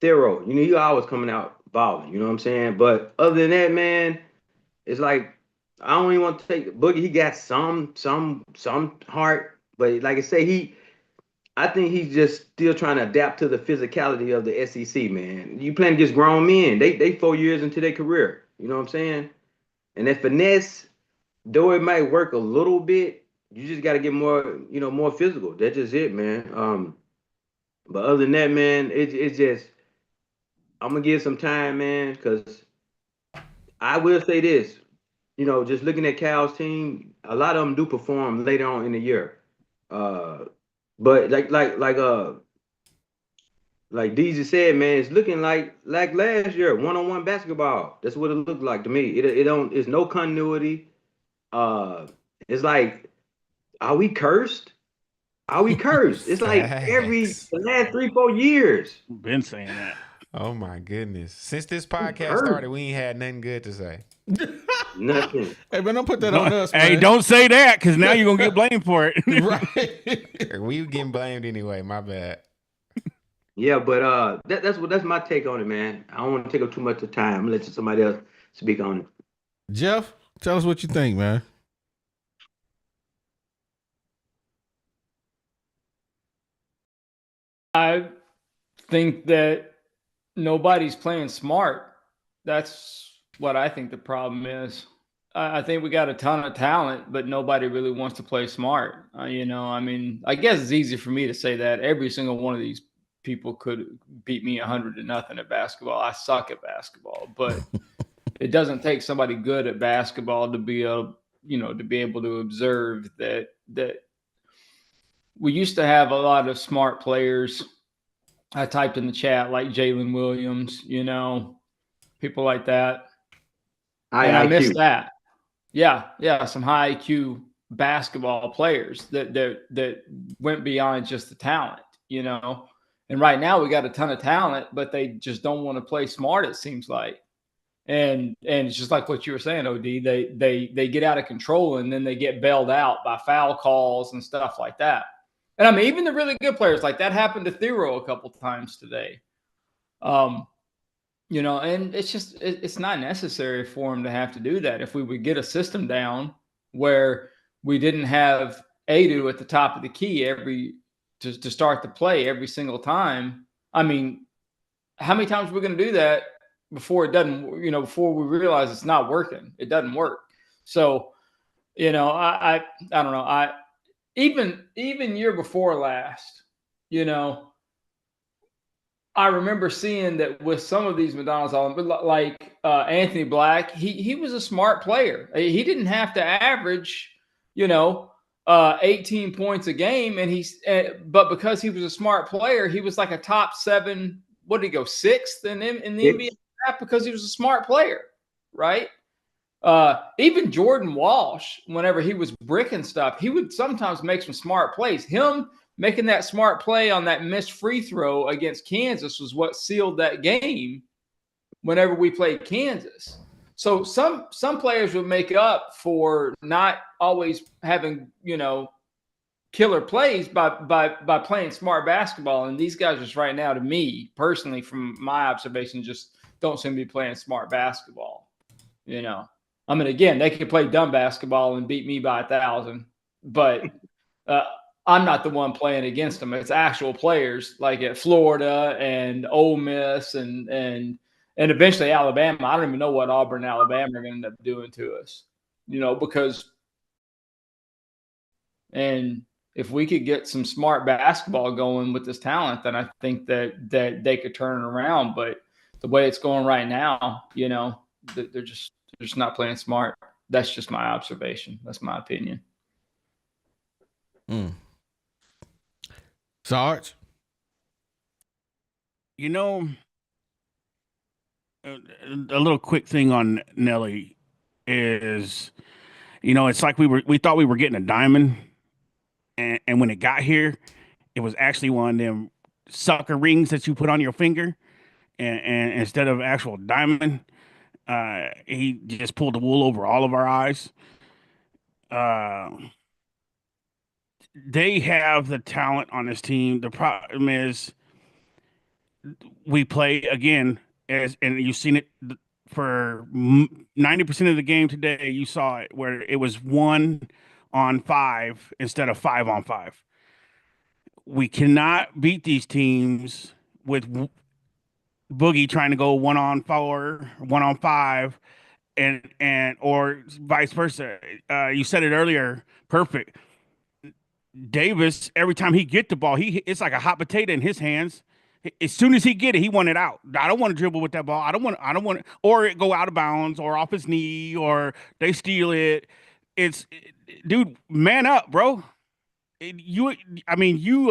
Thero, he always coming out balling, you know what I'm saying? But other than that, man, it's like I don't even want to take Boogie. He got some heart, but like I say, I think he's just still trying to adapt to the physicality of the SEC, man. You playing against grown men. They 4 years into their career. You know what I'm saying? And that finesse, though it might work a little bit, you just got to get more, more physical. That's just it, man. But other than that, man, it's just I'm gonna give some time, man, because I will say this. Just looking at Cal's team, a lot of them do perform later on in the year. But like DJ said, man, it's looking like last year, one-on-one basketball. That's what it looked like to me. It's no continuity. It's like, are we cursed? Are we cursed? It's like the last 3-4 years. Been saying that. Oh my goodness. Since this podcast started, we ain't had nothing good to say. Nothing. Hey, man, don't put that on us, man. Hey, don't say that, because now you're gonna get blamed for it. Right. We getting blamed anyway. My bad. Yeah, but that's my take on it, man. I don't want to take up too much of time. I'm gonna let somebody else speak on it. Jeff, tell us what you think, man. I think that nobody's playing smart. That's what I think the problem is. I think we got a ton of talent, but nobody really wants to play smart. I guess it's easy for me to say that. Every single one of these people could beat me 100-0 at basketball. I suck at basketball, but it doesn't take somebody good at basketball to be able to observe that we used to have a lot of smart players. I typed in the chat like Jalen Williams, people like that. I missed that. Yeah, some high IQ basketball players that went beyond just the talent, And right now we got a ton of talent, but they just don't want to play smart, it seems like. And it's just like what you were saying, OD. They get out of control and then they get bailed out by foul calls and stuff like that. And even the really good players, like that happened to Thero a couple times today. And it's not necessary for him to have to do that. If we would get a system down where we didn't have Adu at the top of the key to start the play every single time. How many times are we going to do that before it doesn't, before we realize it's not working? It doesn't work. So, I don't know. Even year before last, I remember seeing that with some of these McDonald's, like Anthony Black, he was a smart player. He didn't have to average, 18 points a game, but because he was a smart player, he was like a top 7. What did he go 6th in the NBA draft because he was a smart player, right? Even Jordan Walsh, whenever he was bricking stuff, he would sometimes make some smart plays. Him making that smart play on that missed free throw against Kansas was what sealed that game whenever we played Kansas. So some players would make up for not always having, killer plays by playing smart basketball. And these guys just right now, to me personally, from my observation, just don't seem to be playing smart basketball. I mean, again, they could play dumb basketball and beat me by 1,000, but I'm not the one playing against them. It's actual players like at Florida and Ole Miss and eventually Alabama. I don't even know what Auburn and Alabama are going to end up doing to us, because if we could get some smart basketball going with this talent, then I think that they could turn it around. But the way it's going right now, they're just not playing smart. That's just my observation. That's my opinion. Sarge? A little quick thing on Nelly is, it's like we thought we were getting a diamond, and when it got here, it was actually one of them sucker rings that you put on your finger, and instead of actual diamond, he just pulled the wool over all of our eyes. They have the talent on this team. The problem is we play again, and you've seen it for 90% of the game today. You saw it where it was 1-on-5 instead of 5-on-5. We cannot beat these teams with Boogie trying to go 1-on-4, 1-on-5, and or vice versa. You said it earlier, perfect. Davis, every time he get the ball, it's like a hot potato in his hands. As soon as he get it, he want it out. I don't want to dribble with that ball. I don't want or it go out of bounds or off his knee or they steal it. Dude, man up, bro. You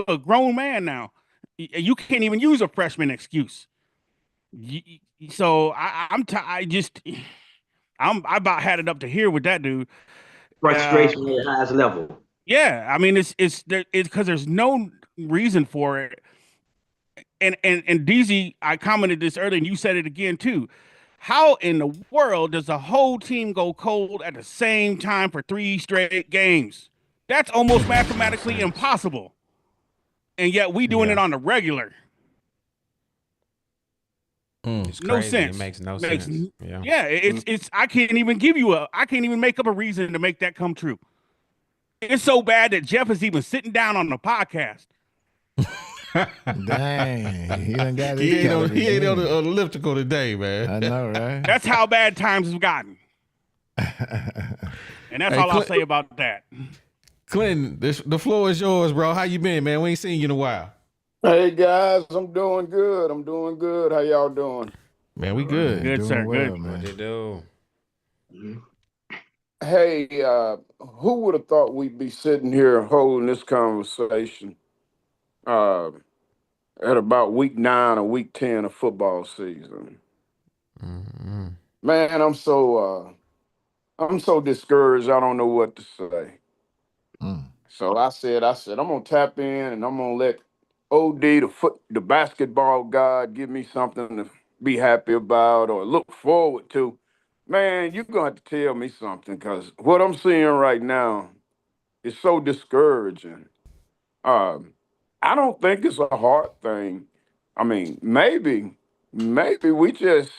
a grown man now. You can't even use a freshman excuse. So I'm about had it up to here with that dude. Frustration at the highest level. Yeah, I mean it's because there's no reason for it. And DZ, I commented this earlier, and you said it again too. How in the world does the whole team go cold at the same time for 3 straight games? That's almost mathematically impossible. And yet we doing it on the regular. It's no crazy. sense. It makes no sense. Yeah, it's I can't even make up a reason to make that come true. It's so bad that Jeff is even sitting down on the podcast. Dang, he done got he ain't on the elliptical today, man. I know, right? That's how bad times have gotten. And that's all I'll say about that. Clinton, the floor is yours, bro. How you been, man? We ain't seen you in a while. Hey guys, I'm doing good. How y'all doing? Man, we good. Good, sir. Well, Good. man. What they do? Hey, who would have thought we'd be sitting here holding this conversation at about week 9 or week 10 of football season? Mm-hmm. Man, I'm so discouraged. I don't know what to say. So I said, I'm gonna tap in and I'm gonna let OD, the basketball god, give me something to be happy about or look forward to. Man, you're gonna have to tell me something, because what I'm seeing right now is so discouraging. I don't think it's a hard thing. I mean, maybe we just,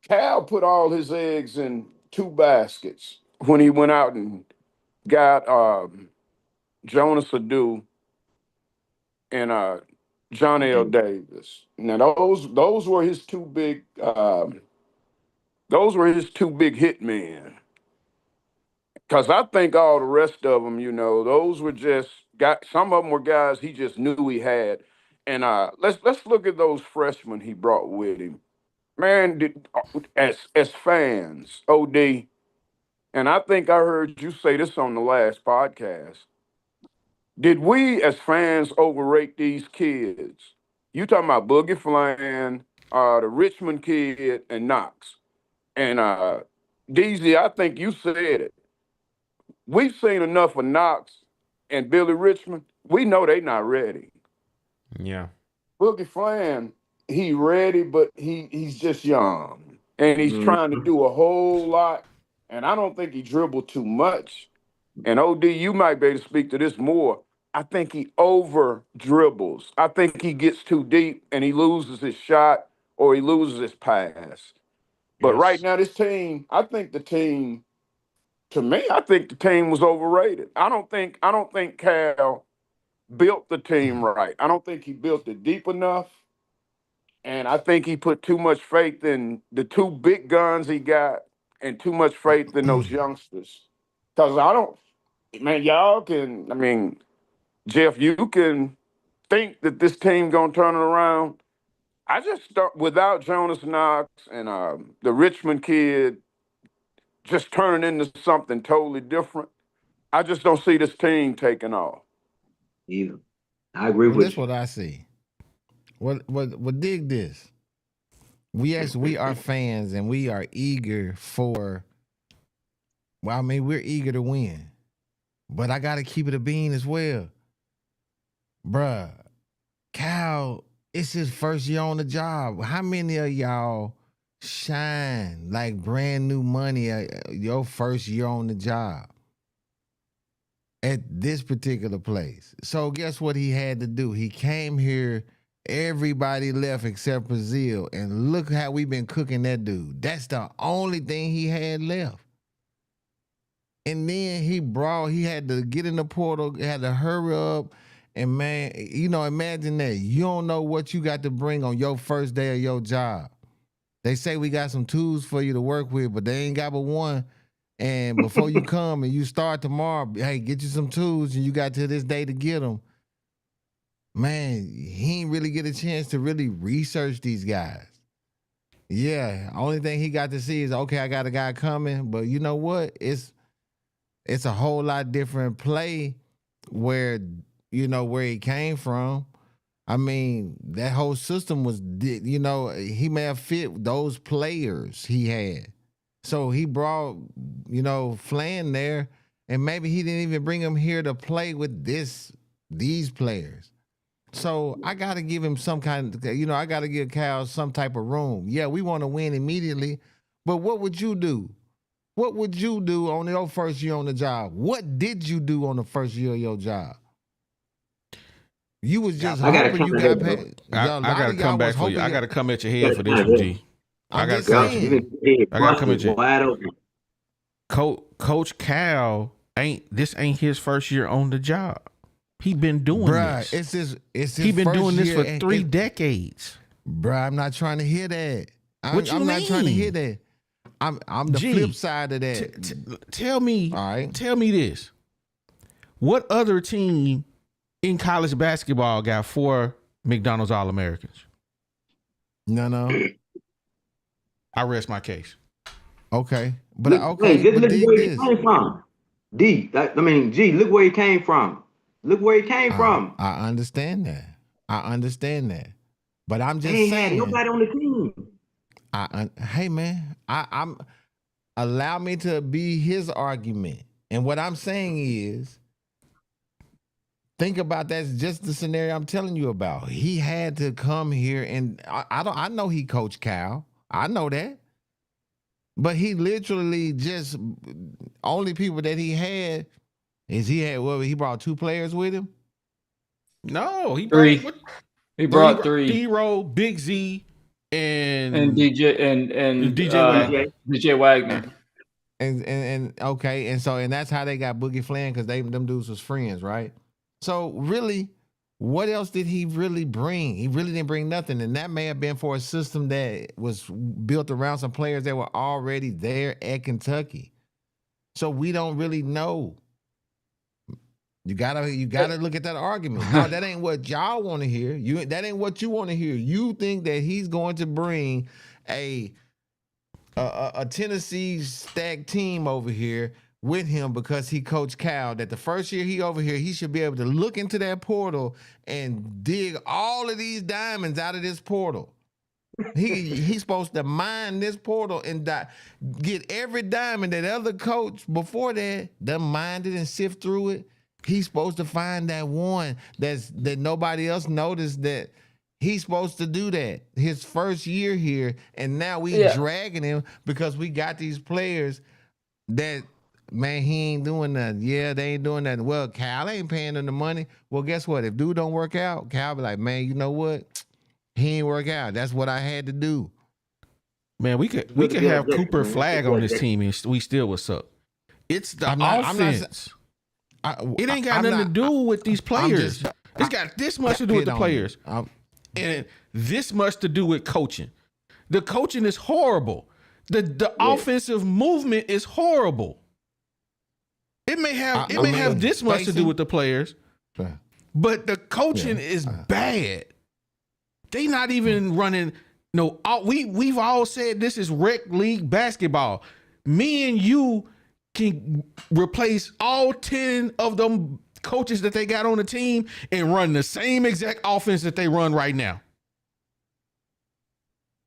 Cal put all his eggs in 2 baskets when he went out and got Jonas Adu and Johnell Davis. Now those were his 2 big hit men. Because I think all the rest of them, those were just some of them were guys he just knew he had. And let's look at those freshmen he brought with him. Man, as fans, OD, and I think I heard you say this on the last podcast. Did we as fans overrate these kids? You talking about Boogie Flan, the Richmond kid, and Knox. And DZ, I think you said it. We've seen enough of Knox and Billy Richmond. We know they not ready. Yeah. Boogie Flan, he ready, but he's just young. And he's trying to do a whole lot. And I don't think he dribbled too much. And OD, you might be able to speak to this more. I think he over dribbles. I think he gets too deep and he loses his shot or he loses his pass. But right now, this team, I think the team was overrated. I don't think Cal built the team right. I don't think he built it deep enough. And I think he put too much faith in the two big guns he got and too much faith in those youngsters. Because Jeff, you can think that this team going to turn it around. I just start without Jonas Knox and the Richmond kid just turning into something totally different. I just don't see this team taking off. Either. I agree with that's you. What I see. What dig this? We are fans and we are eager for. Well, I mean, we're eager to win, but I gotta keep it a bean as well, bruh. Cal, it's his first year on the job. How many of y'all shine like brand new money your first year on the job at this particular place? So guess what he had to do? He came here. Everybody left except Brazil, and look how we've been cooking that dude. That's the only thing he had left. And then he had to get in the portal, had to hurry up, and man, imagine that. You don't know what you got to bring on your first day of your job. They say we got some tools for you to work with, but they ain't got but one. And before you come and you start tomorrow, hey, get you some tools, and you got till this day to get them. Man, he ain't really get a chance to really research these guys. Yeah, only thing he got to see is, okay, I got a guy coming, but you know what? It's a whole lot different play where he came from. I mean, that whole system was, he may have fit those players he had. So he brought, Flan there, and maybe he didn't even bring him here to play with these players. So I got to give him some kind of, I got to give Cal some type of room. Yeah, we want to win immediately, but what would you do? What would you do on your first year on the job? What did you do on the first year of your job? You was just hoping you got paid. I got to come back for you. I got to come at your head for this one, G. I got to come at you. Wide open. Coach Cal ain't his first year on the job. He been doing this. It's his he been first doing this year for 3 decades. Bruh, I'm not trying to hear that. I'm not trying to hear that. I'm the flip side of that. Tell me, all right. Tell me this. What other team in college basketball got 4 McDonald's All-Americans? No. I rest my case. Okay. But look where he came from. G, look where he came from. Look where he came from. I understand that. But I'm just saying. Had nobody on the team. Hey, man, I'm allow me to be his argument. And what I'm saying is, think about that's just the scenario I'm telling you about. He had to come here, and I know he coached Cal. I know that. But he literally just only people that he had is he brought 2 players with him? No, he brought 3. He brought 3. D-Roll, Big Z, and DJ and DJ Wagner. And okay, and that's how they got Boogie Flan, because them dudes was friends, right? So really, what else did he really bring? He really didn't bring nothing, and that may have been for a system that was built around some players that were already there at Kentucky. So we don't really know. You gotta look at that argument. No, that ain't what y'all want to hear. That ain't what you want to hear. You think that he's going to bring a Tennessee stacked team over here with him because he coached Cal, that the first year he over here, he should be able to look into that portal and dig all of these diamonds out of this portal. He's supposed to mine this portal and get every diamond that other coach before that done mined it and sift through it. He's supposed to find that one that nobody else noticed that he's supposed to do that. His first year here, and now we dragging him because we got these players that, man, he ain't doing nothing. Yeah, they ain't doing nothing. Well, Cal ain't paying them the money. Well, guess what? If dude don't work out, Cal be like, man, you know what? He ain't work out. That's what I had to do. Man, we could have Cooper Flag on this team and we still would suck. It's the offense. It ain't got nothing to do with these players. It's got this much to do with the players. And this much to do with coaching. The coaching is horrible. The offensive movement is horrible. It may have this much to do with the players, but the coaching is bad. They not even running. No, we've all said this is rec league basketball. Me and you can replace all 10 of them coaches that they got on the team and run the same exact offense that they run right now.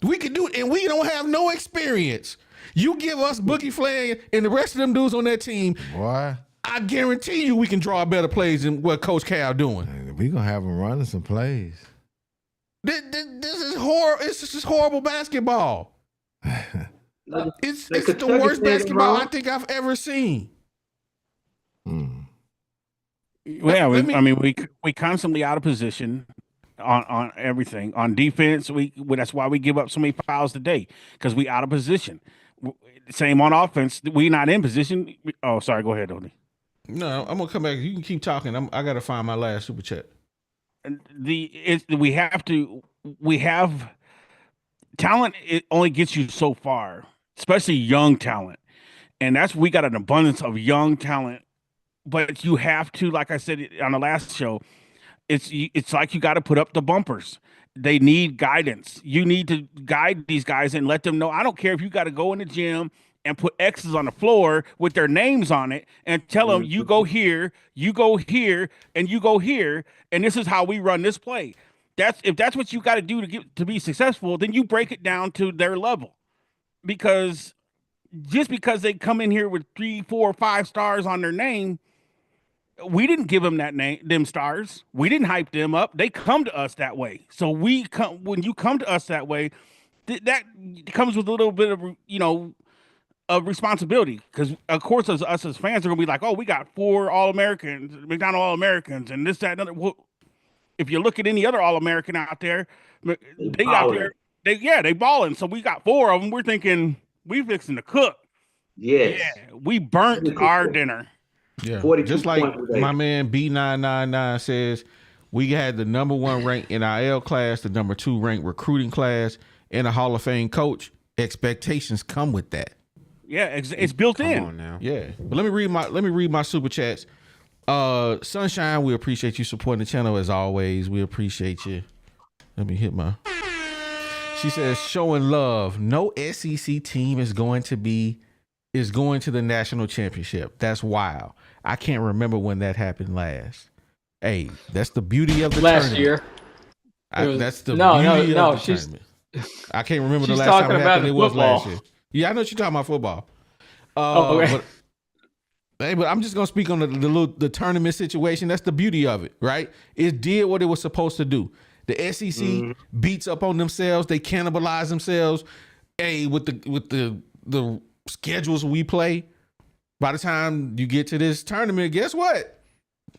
We can do it, and we don't have no experience. You give us Boogie Flag and the rest of them dudes on that team. Boy, I guarantee you we can draw better plays than what Coach Cal doing. We gonna have them running some plays. This is horrible. It's just horrible basketball. It's the worst basketball I think I've ever seen. Yeah, we constantly out of position on everything. On defense, that's why we give up so many fouls today, because we out of position. Same on offense, we not in position. Oh, sorry, go ahead, Odie. No, I'm gonna come back. You can keep talking. I gotta find my last super chat. We have talent. It only gets you so far, especially young talent, and we got an abundance of young talent. But you have to, like I said on the last show, it's like you got to put up the bumpers. They need guidance. You need to guide these guys and let them know. I don't care if you got to go in the gym and put X's on the floor with their names on it and tell them, you go here, you go here, and you go here, and this is how we run this play. If that's what you got to do to be successful, then you break it down to their level. Because just because they come in here with 3, 4, 5 stars on their name, we didn't give them them stars. We didn't hype them up. They come to us that way. So when you come to us that way, that comes with a little bit of responsibility, because of course us as fans are gonna be like, oh, we got 4 All-Americans, McDonald All-Americans, and this, that, and other. Well, if you look at any other All-American out there, they out there, they balling. So we got 4 of them. We're thinking we fixing to cook. Yes. Yeah, we burnt our dinner. Yeah, just like my man B999 says, we had the number 1 ranked NIL class, the number 2 ranked recruiting class, and a Hall of Fame coach. Expectations come with that. Yeah, it's built in. Come on now. Yeah, but let me read my super chats. Sunshine, we appreciate you supporting the channel as always. We appreciate you. Let me hit my. She says, showing love. No SEC team is going to the national championship. That's wild. I can't remember when that happened last. Hey, that's the beauty of the last tournament. year. That's the beauty of the tournament. I can't remember the last time it happened. It was last year. Yeah, I know what you're talking about football. Okay. But I'm just gonna speak on the tournament situation. That's the beauty of it, right? It did what it was supposed to do. The SEC beats up on themselves. They cannibalize themselves. Hey, with the schedules we play, by the time you get to this tournament, guess what?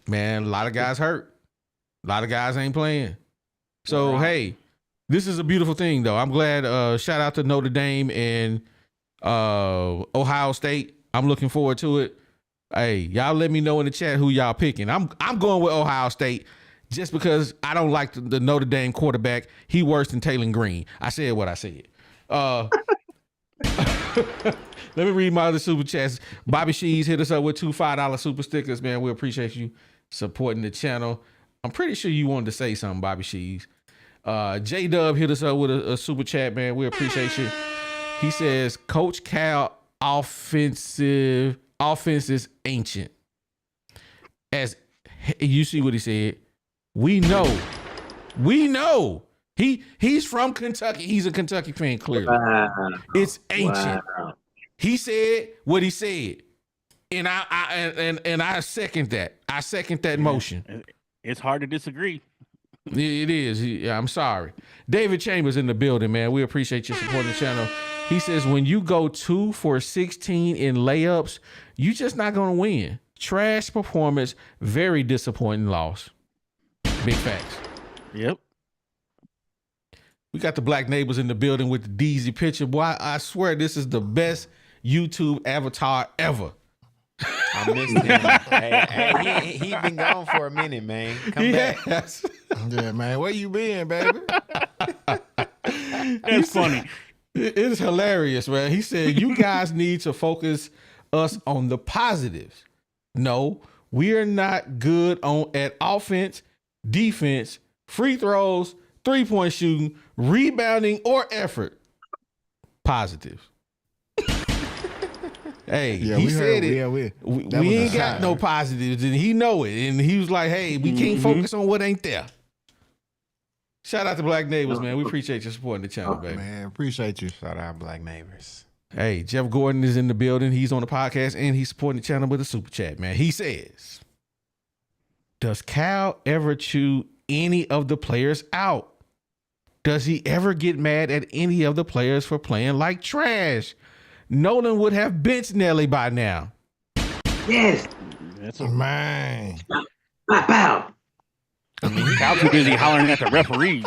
Man, a lot of guys hurt. A lot of guys ain't playing. So, hey, this is a beautiful thing, though. I'm glad. Shout out to Notre Dame and Ohio State. I'm looking forward to it. Hey, y'all let me know in the chat who y'all picking. I'm going with Ohio State just because I don't like the Notre Dame quarterback. He worse than Taylor Green. I said what I said. Let me read my other super chats. Bobby Shees hit us up with 2 $5 super stickers, man. We appreciate you supporting the channel. I'm pretty sure you wanted to say something, Bobby Shees. J Dub hit us up with a super chat, man. We appreciate you. He says, Coach Cal offense is ancient. As you see what he said, we know He's from Kentucky. He's a Kentucky fan, clearly. Wow. It's ancient. Wow. He said what he said. And I second that. I second that motion. It's hard to disagree. It is. I'm sorry. David Chambers in the building, man. We appreciate you supporting the channel. He says, when you go 2 for 16 in layups, you just not going to win. Trash performance, very disappointing loss. Big facts. Yep. We got the black neighbors in the building with the DZ picture. Boy, I swear this is the best YouTube avatar ever. I missed him. Hey, he been gone for a minute, man. Come back. Yeah, man. Where you been, baby? That's funny. It's hilarious, man. He said, you guys need to focus us on the positives. No, we are not good at offense, defense, free throws, 3-point shooting, rebounding, or effort. Positive. Hey, Yeah, he we said heard- it. yeah, we that was ain't a got sign. no positives, and he know it. And he was like, hey, we can't focus on what ain't there. Shout out to Black Neighbors, man. We appreciate you supporting the channel, baby. Man, appreciate you. Shout out Black Neighbors. Hey, Jeff Gordon is in the building. He's on the podcast, and he's supporting the channel with a super chat, man. He says, does Cal ever chew any of the players out? Does he ever get mad at any of the players for playing like trash? Nolan would have benched Nelly by now. Yes. That's a Man. Pow. Cal's too busy hollering at the referees.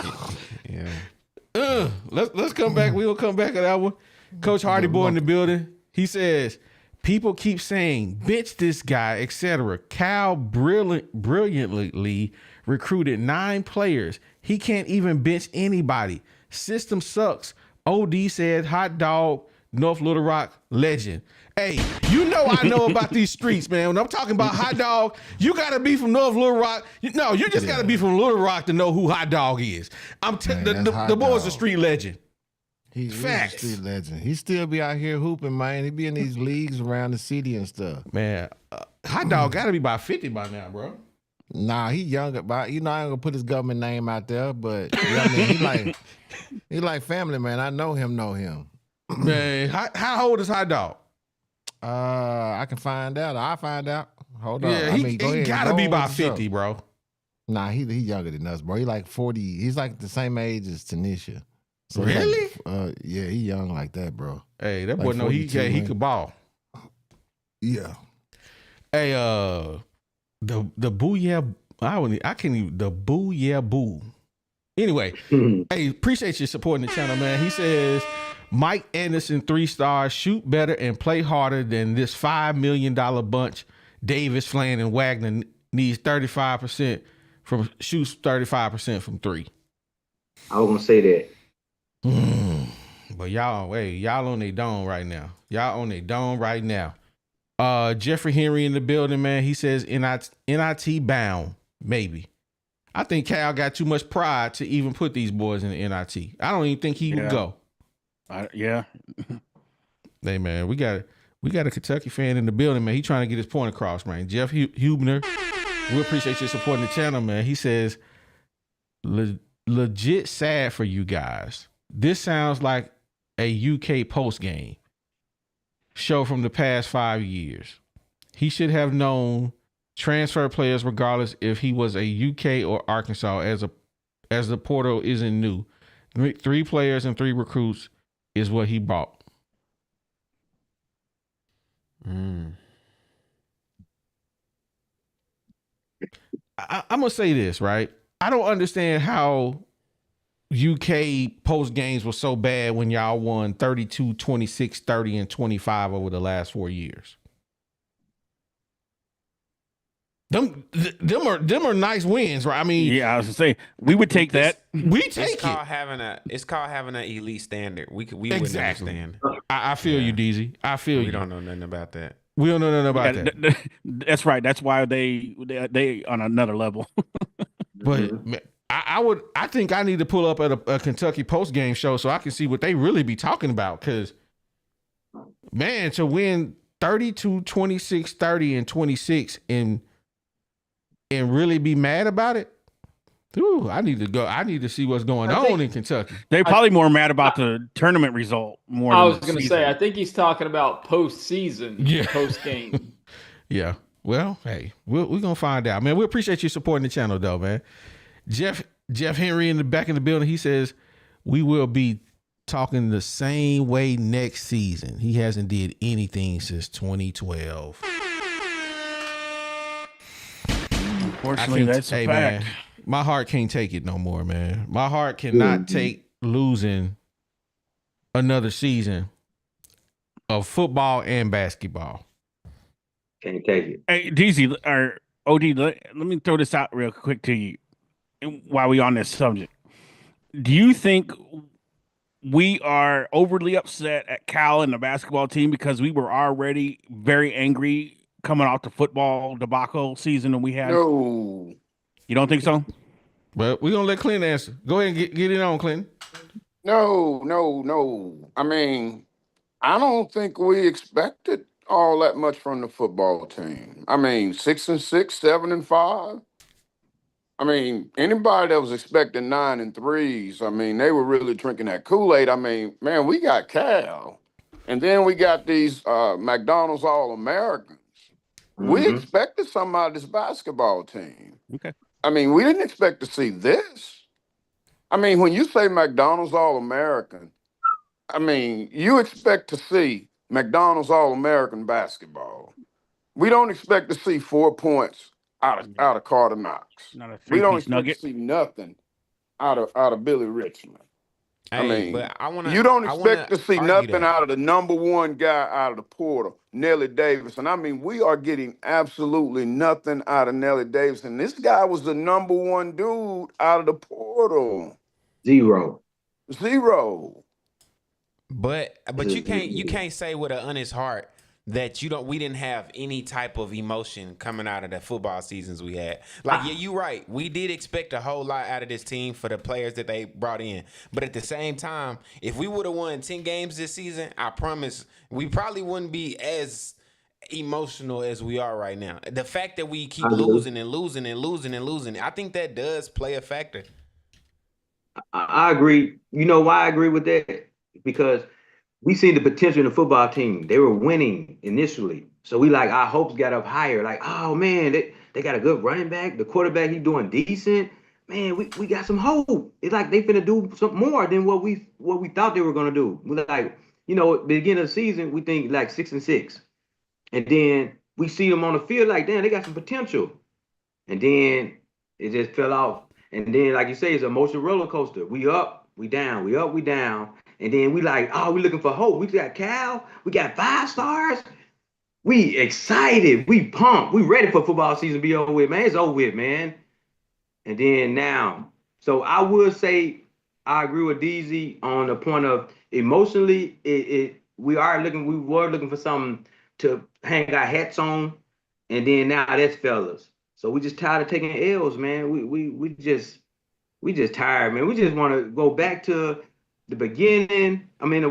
Yeah. Let's come back. We'll come back at that one. Coach Hardy Boy in the building. He says, people keep saying, bench this guy, etc. Cal brilliantly recruited 9 players. He can't even bench anybody. System sucks. OD said, hot dog, North Little Rock, legend. Hey, you know I know about these streets, man. When I'm talking about hot dog, you got to be from North Little Rock. No, you just got to be from Little Rock to know who hot dog is. Man, the Hot boy's a Dog. street legend. He's a Facts. street legend. He still be out here hooping, man. He be in these leagues around the city and stuff. Man, hot dog got to be about 50 by now, bro. Nah, he younger, but I ain't gonna put his government name out there. But you know what I mean, he like family, man. I know him. Man, how old is hot dog? I can find out. I'll find out. Hold on. Yeah, I he mean, go ahead. got to Go be on about with the show. 50, bro. Nah, he younger than us, bro. He like 40. He's like the same age as Tanisha. So he's Really? like, yeah, he young like that, bro. Hey, that Like boy know he 42, man. could ball. Yeah. Hey, the boo yeah, I can't even the boo yeah boo. Anyway, hey, appreciate you supporting the channel, man. He says Mike Anderson 3-star, shoot better and play harder than this $5 million bunch. Davis, Flan, and Wagner needs 35% shoots 35% from 3. I was gonna say that. But y'all on their dome right now. Y'all on their dome right now. Jeffrey Henry in the building, man. He says NIT bound, maybe. I think Cal got too much pride to even put these boys in the NIT. I don't even think he would go. Yeah. Hey man, we got a Kentucky fan in the building, man. He trying to get his point across, man. Jeff Hubner, we appreciate you supporting the channel, man. He says, legit sad for you guys. This sounds like a UK Postgame show from the past 5 years. He should have known transfer players regardless if he was a UK or Arkansas, as the portal isn't new. 3 players and 3 recruits is what he bought. I'm gonna say this, right? I don't understand how UK post games were so bad when y'all won 32, 26, 30, and 25 over the last 4 years. Them are nice wins, right? I mean, Yeah, I was gonna say we would take that. we It's take called it. having an elite standard. We wouldn't Exactly. understand. I feel you, DZ. I feel We you. don't know nothing about that. We don't know nothing about that. That's right. That's why they on another level. But man, I think I need to pull up at a Kentucky post game show so I can see what they really be talking about. Cause man, to win 32, 26, 30, and 26 and really be mad about it, Ooh, I need to go. I need to see what's going on in Kentucky. They're probably more mad about the tournament result more I than was going to say, I think he's talking about postseason, post-game. Yeah. Well, hey, we're going to find out. Man, we appreciate you supporting the channel, though, man. Jeff Henry in the back of the building, he says, we will be talking the same way next season. He hasn't did anything since 2012. Unfortunately, that's a fact. Man, my heart can't take it no more, man. My heart cannot take losing another season of football and basketball. Can't take it. Hey, DZ or OD, let me throw this out real quick to you while we on this subject. Do you think we are overly upset at Cal and the basketball team because we were already very angry coming off the football debacle season that we had? No. You don't think so? But we're going to let Clint answer. Go ahead and get it on, Clint. No. I mean, I don't think we expected all that much from the football team. I mean, 6-6, 7-5. I mean, anybody that was expecting 9-3s, I mean, they were really drinking that Kool-Aid. I mean, man, we got Cal. And then we got these McDonald's All-Americans. We expected something out of this basketball team. Okay. I mean, we didn't expect to see this. I mean, when you say McDonald's All-American, I mean, you expect to see McDonald's All-American basketball. We don't expect to see 4 points out of Carter Knox. We don't expect to see nothing out of Billy Richmond. Hey, I mean, but you don't expect to see nothing out of the number one guy out of the portal, Nelly Davidson. I mean, we are getting absolutely nothing out of Nelly Davidson. This guy was the number one dude out of the portal. Zero. But you can't say with an honest heart that we didn't have any type of emotion coming out of the football seasons we had. Like, yeah, you're right. We did expect a whole lot out of this team for the players that they brought in. But at the same time, if we would have won 10 games this season, I promise we probably wouldn't be as emotional as we are right now. The fact that we keep losing, I think that does play a factor. I agree. You know why I agree with that? Because we seen the potential in the football team. They were winning initially. So our hopes got up higher. Like, oh man, they got a good running back. The quarterback, he's doing decent. Man, we got some hope. It's like they finna do something more than what we thought they were gonna do. We're like, beginning of the season, we think like 6-6. And then we see them on the field like, damn, they got some potential. And then it just fell off. And then, like you say, it's an emotional roller coaster. We up, we down, we up, we down. And then we looking for hope. We got Cal, we got 5 stars. We excited, we pumped, we ready for football season to be over with, man. It's over with, man. And then now, so I would say I agree with DZ on the point of emotionally, we were looking for something to hang our hats on, and then now that's fellas. So we just tired of taking L's, man. We just tired, man. We just want to go back to the beginning. I mean,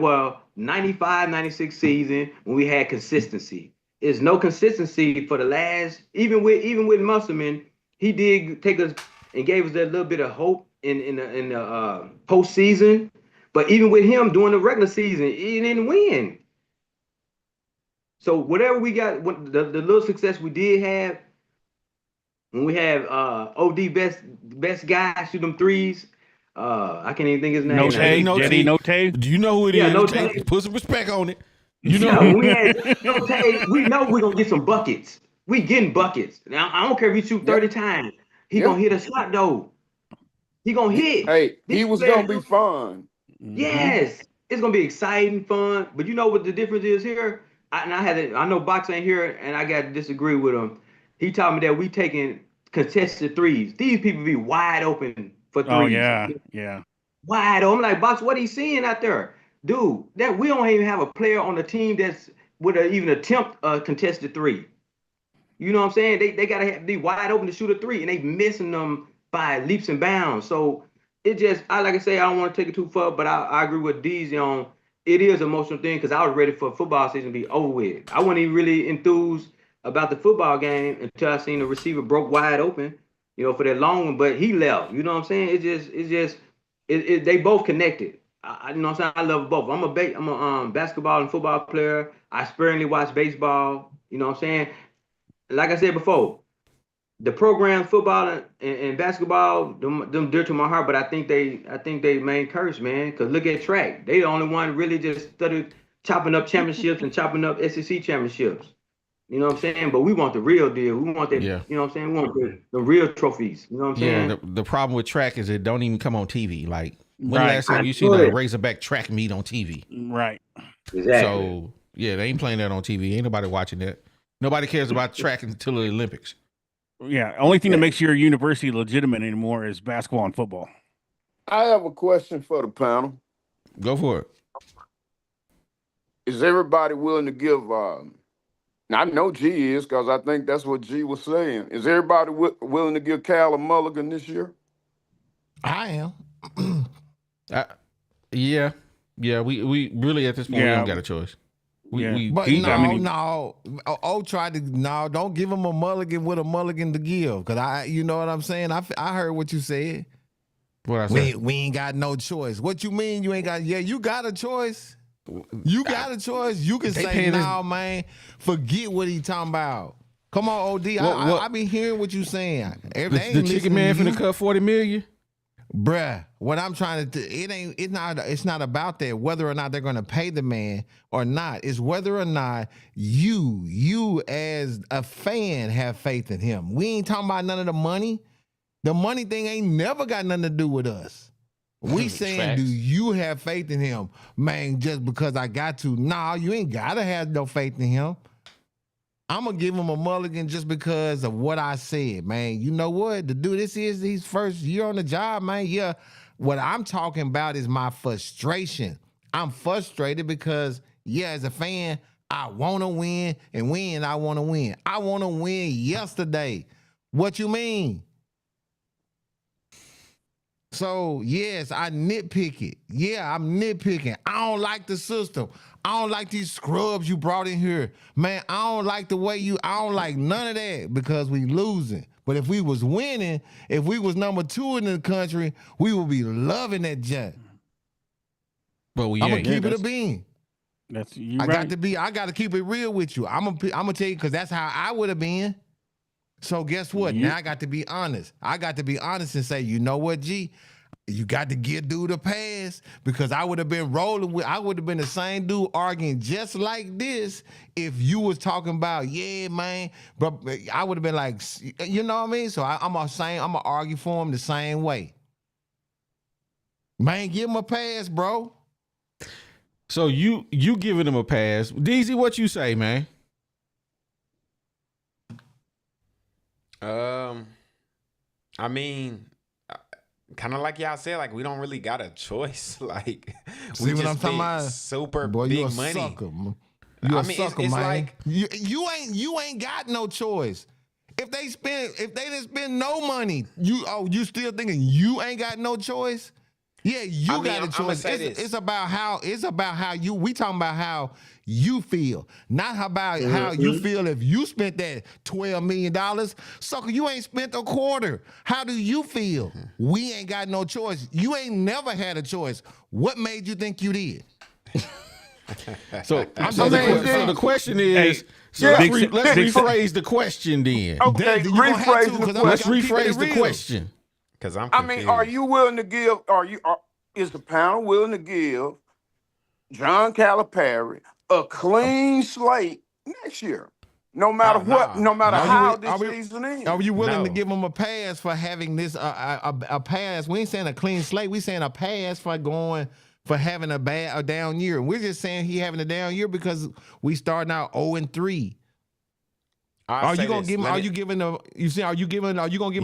95, 96 season when we had consistency. There's no consistency for the last, even with Musselman, he did take us and gave us that little bit of hope in the postseason. But even with him during the regular season, he didn't win. So whatever we got, the little success we did have, when we have OD best guy shoot them threes. I can't even think his name. Note. Do you know who it is? Note. Put some respect on it. When we had Note, we know we're gonna get some buckets. We getting buckets. Now I don't care if he shoot 30 times. He gonna hit a shot though. He gonna hit. Hey, he was gonna be fun. Yes, it's gonna be exciting, fun. But you know what the difference is here? I know Box ain't here, and I got to disagree with him. He told me that we taking contested threes. These people be wide open for threes. Oh yeah. Wide open. I'm like, Box, what he seeing out there? Dude, that we don't even have a player on the team that's would even attempt a contested three. You know what I'm saying? They gotta be wide open to shoot a three, and they missing them by leaps and bounds. So it just, like I say, I don't want to take it too far, but I agree with DZ on it is an emotional thing because I was ready for football season to be over with. I wasn't even really enthused about the football game until I seen the receiver broke wide open. for that long one, but he left. You know what I'm saying? They both connected. You know what I'm saying? I love both. I'm a basketball and football player. I sparingly watch baseball. You know what I'm saying? Like I said before, the program football and basketball, them dear to my heart. But I think they main curse, man. Cause look at track. They the only one really just started chopping up championships and chopping up SEC championships. You know what I'm saying? But we want the real deal. We want that. Yeah. You know what I'm saying? We want the real trophies. You know what I'm saying? Yeah. The problem with track is it don't even come on TV. Like when Right. last time you seen a Razorback track meet on TV? Right. Exactly. So yeah, they ain't playing that on TV. Ain't nobody watching that. Nobody cares about track until the Olympics. Yeah. Only thing that makes your university legitimate anymore is basketball and football. I have a question for the panel. Go for it. Is everybody willing to give? I know G is, because I think that's what G was saying. Is everybody willing to give Cal a mulligan this year? I am. Yeah. We really at this point we don't got a choice. Don't give him a mulligan with a mulligan to give. Cause you know what I'm saying? I heard what you said. What I said? We ain't got no choice. What you mean you ain't got? Yeah, you got a choice. You got a choice. You can say, "No, man, forget what he talking about." Come on, OD. I be hearing what you saying. The chicken man finna cut $40 million. Bruh, what I'm trying to do, it's not about that, whether or not they're gonna pay the man or not. It's whether or not you as a fan have faith in him. We ain't talking about none of the money. The money thing ain't never got nothing to do with us. We saying, do you have faith in him? Man, just because I got to. Nah, you ain't gotta have no faith in him. I'm gonna give him a mulligan just because of what I said, man. You know what? The dude, this is his first year on the job, man. Yeah. What I'm talking about is my frustration. I'm frustrated because, yeah, as a fan, I want to win, and when I want to win. I want to win yesterday. What you mean? So, yes, I nitpick it. Yeah, I'm nitpicking. I don't like the system. I don't like these scrubs you brought in here. Man, I don't like the way I don't like none of that because we losing. But if we was winning, if we was number 2 in the country, we would be loving that jet. But I'm gonna keep it a bean. That's you. I got to keep it real with you. I'm gonna tell you because that's how I would have been. So guess what? Now I got to be honest. I got to be honest and say, you know what, G? You got to give dude a pass because I would have been I would have been the same dude arguing just like this if you was talking about, yeah, man. But I would have been like, you know what I mean? So I'm gonna argue for him the same way. Man, give him a pass, bro. So you giving him a pass. DZ, what you say, man? I mean, kind of like y'all said, like we don't really got a choice. Like see we what just I'm talking about? Super boy, big you a money. Sucker, man. You a sucker, it's man. like you ain't got no choice. If they didn't spend no money, you still thinking you ain't got no choice? Yeah, you got a choice. It's about how we talking about how you feel, not about how you feel if you spent that $12 million. Sucker, you ain't spent a quarter. How do you feel? We ain't got no choice. You ain't never had a choice. What made you think you did? So the question is, let's rephrase the question then. Okay, rephrase the question. Let's rephrase the question. Because I'm confused. I mean, are you willing to give? Is the panel willing to give John Calipari a clean slate next year? No matter what, no matter how this season ends. Are you willing to give him a pass for having this a pass? We ain't saying a clean slate. We saying a pass for having a down year. We're just saying he having a down year because we starting out 0-3. Are you gonna give him? Are you giving him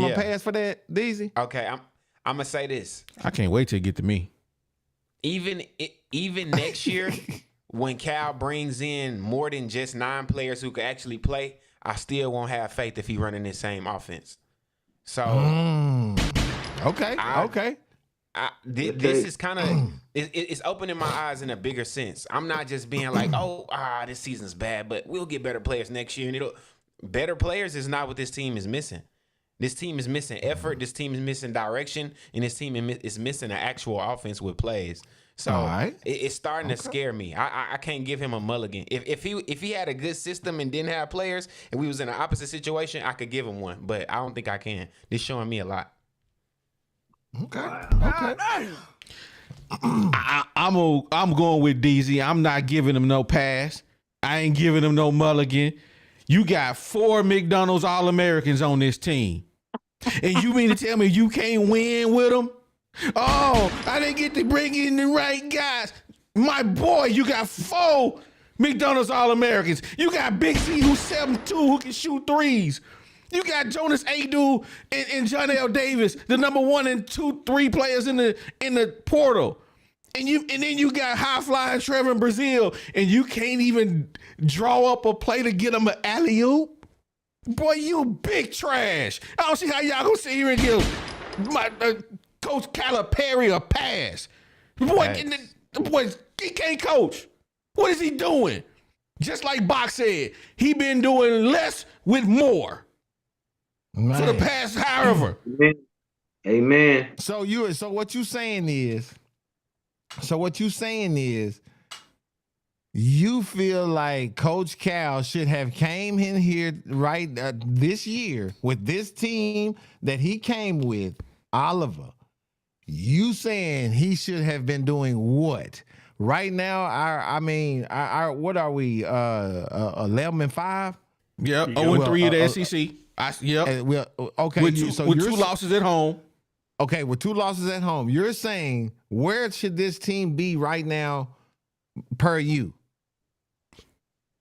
a pass for that, Deezy? Okay, I'm gonna say this. I can't wait till it get to me. Even next year, when Cal brings in more than just 9 players who could actually play, I still won't have faith if he running the same offense. So, okay. This is kind of it's opening my eyes in a bigger sense. I'm not just being like, this season's bad, but we'll get better players next year, and better players is not what this team is missing. This team is missing effort. This team is missing direction, and this team is missing an actual offense with plays. So it's starting to scare me. I can't give him a mulligan. If he had a good system and didn't have players, and we was in an opposite situation, I could give him one. But I don't think I can. This showing me a lot. Okay. I'm going with DZ. I'm not giving him no pass. I ain't giving him no mulligan. You got 4 McDonald's All-Americans on this team. And you mean to tell me you can't win with them? Oh, I didn't get to bring in the right guys. My boy, you got 4 McDonald's All-Americans. You got Big C, who's 7'2", who can shoot threes. You got Jonas Adu and Johnell Davis, the number 1 and 2, 3 players in the portal. And then you got high-flying Trevor in Brazil, and you can't even draw up a play to get him an alley-oop? Boy, you big trash. I don't see how y'all gonna sit here and give my Coach Calipari a pass. Boy, the boy, he can't coach. What is he doing? Just like Bach said, he been doing less with more for the past however. Amen. So what you saying is, you feel like Coach Cal should have came in here this year with this team that he came with, Oliver. You saying he should have been doing what? Right now, our what are we? 11-5. Yep. 0-3 at the SEC. Okay. With 2 losses at home. Okay, with 2 losses at home, you're saying where should this team be right now per you?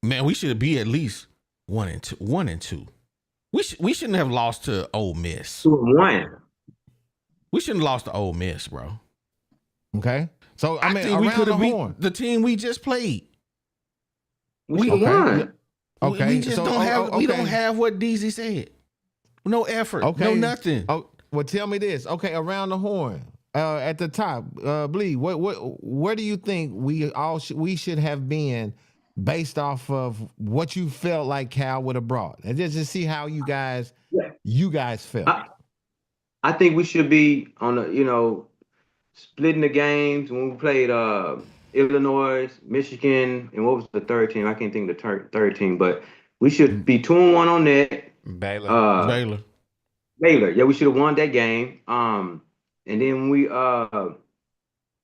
Man, we should be at least 1-2. We shouldn't have lost to Ole Miss. 2-1. We shouldn't have lost to Ole Miss, bro. Okay, so I think we could have beat the team we just played. We won. Okay, we just don't have. We don't have what DZ said. No effort. Okay. No nothing. Oh, well, tell me this. Okay, around the horn, at the top, Bleed. Where do you think we should have been based off of what you felt like Cal would have brought, and just see how you guys felt? I think we should be on the splitting the games when we played Illinois, Michigan, and what was the third team? I can't think of the third team, but we should be 2-1 on that. Baylor. Yeah, we should have won that game. And then we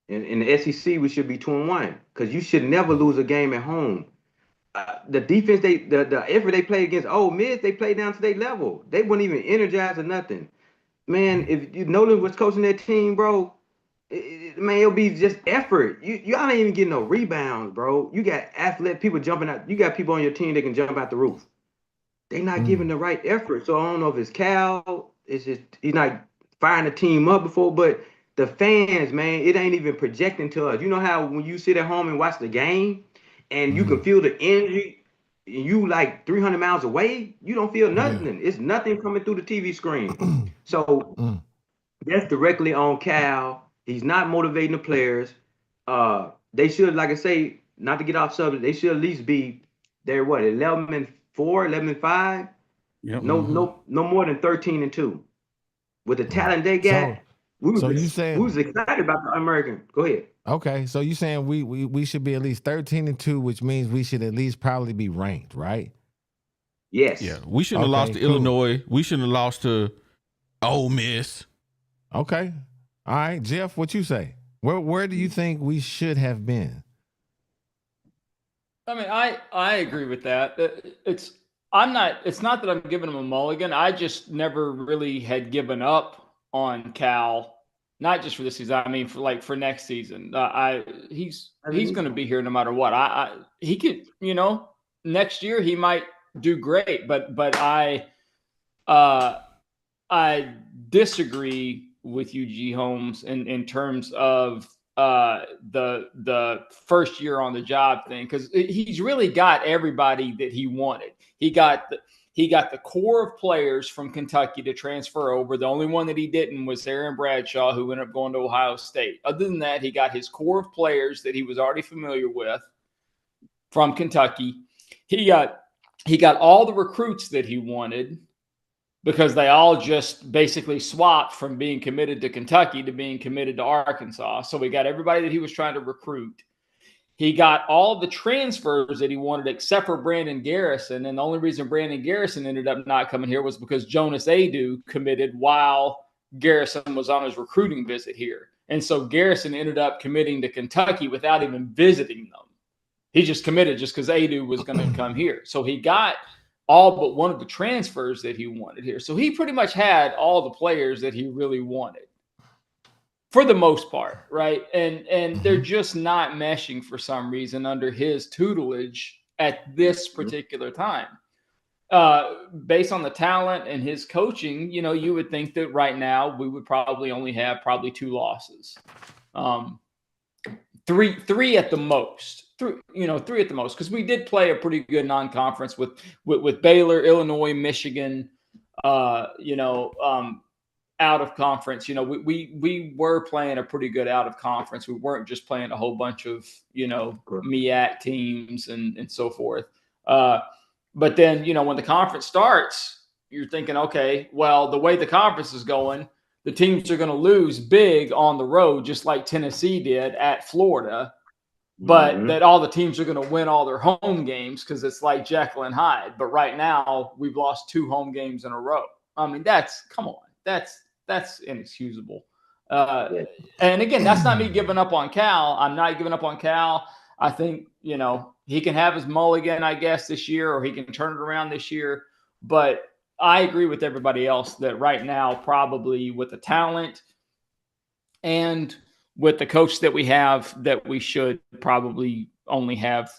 in the SEC we should be 2-1 because you should never lose a game at home. The defense the effort they played against Ole Miss, they played down to their level. They wouldn't even energize or nothing. Man, if Nolan was coaching that team, bro, it'll be just effort. Y'all ain't even getting no rebounds, bro. You got athletic people jumping out. You got people on your team that can jump out the roof. They're not giving the right effort. So I don't know if it's Cal. It's just he's not firing the team up before, but the fans, man, it ain't even projecting to us. You know how when you sit at home and watch the game and you can feel the energy and you like 300 miles away, you don't feel nothing. It's nothing coming through the TV screen. So that's directly on Cal. He's not motivating the players. They should, like I say, not to get off subject, they should at least be they're 11-4, 11-5. Yep. No more than 13-2. With the talent they got, we was excited about the American. Go ahead. Okay, so you saying we should be at least 13-2, which means we should at least probably be ranked, right? Yes. Yeah, we shouldn't have lost to Illinois. We shouldn't have lost to Ole Miss. Okay. All right, Jeff, what you say? Where do you think we should have been? I mean, I agree with that. It's not that I'm giving him a mulligan. I just never really had given up on Cal, not just for this season. I mean, for next season. He's going to be here no matter what. He could, next year he might do great, but I disagree with you, G. Holmes, in terms of the first year on the job thing, because he's really got everybody that he wanted. He got the core of players from Kentucky to transfer over. The only one that he didn't was Aaron Bradshaw, who ended up going to Ohio State. Other than that, he got his core of players that he was already familiar with from Kentucky. He got all the recruits that he wanted. because they all just basically swapped from being committed to Kentucky to being committed to Arkansas. So we got everybody that he was trying to recruit. He got all the transfers that he wanted except for Brandon Garrison. And the only reason Brandon Garrison ended up not coming here was because Jonas Adu committed while Garrison was on his recruiting visit here. And so Garrison ended up committing to Kentucky without even visiting them. He just committed just because Adu was going to come here. So he got all but one of the transfers that he wanted here. So he pretty much had all the players that he really wanted for the most part, right? And they're just not meshing for some reason under his tutelage at this particular time. Based on the talent and his coaching, you know, you would think that right now we would probably only have 2 losses. Three at the most. Three at the most, because we did play a pretty good non-conference with Baylor, Illinois, Michigan, out of conference. You know, we were playing a pretty good out of conference. We weren't just playing a whole bunch of, MEAC teams and so forth. But then, when the conference starts, you're thinking, okay, well, the way the conference is going, the teams are going to lose big on the road, just like Tennessee did at Florida. But that all the teams are going to win all their home games because it's like Jekyll and Hyde. But right now, we've lost 2 home games in a row. I mean, come on. That's inexcusable. And again, that's not me giving up on Cal. I'm not giving up on Cal. I think, he can have his mulligan, I guess, this year, or he can turn it around this year. But I agree with everybody else that right now, probably with the talent and with the coach that we have, that we should probably only have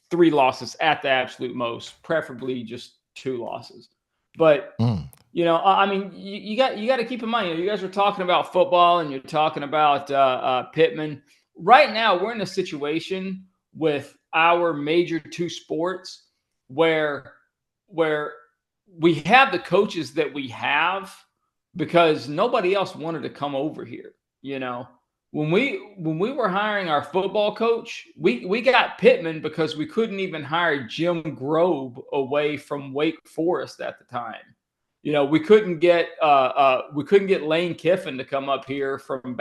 3 losses at the absolute most, preferably just 2 losses. But, I mean, you got to keep in mind, you guys are talking about football and you're talking about Pittman. Right now, we're in a situation with our major 2 sports where we have the coaches that we have because nobody else wanted to come over here. When we were hiring our football coach, we got Pittman because we couldn't even hire Jim Grobe away from Wake Forest at the time. We couldn't get Lane Kiffin to come up here from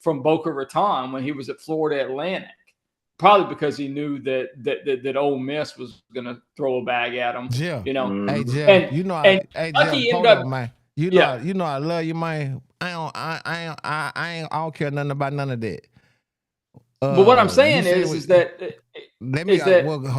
Boca Raton when he was at Florida Atlantic. Probably because he knew that Ole Miss was going to throw a bag at him. Jim, Hey, Jim, Jim, hold up, man. I love you, man. I don't care nothing about none of that. But what I'm saying is that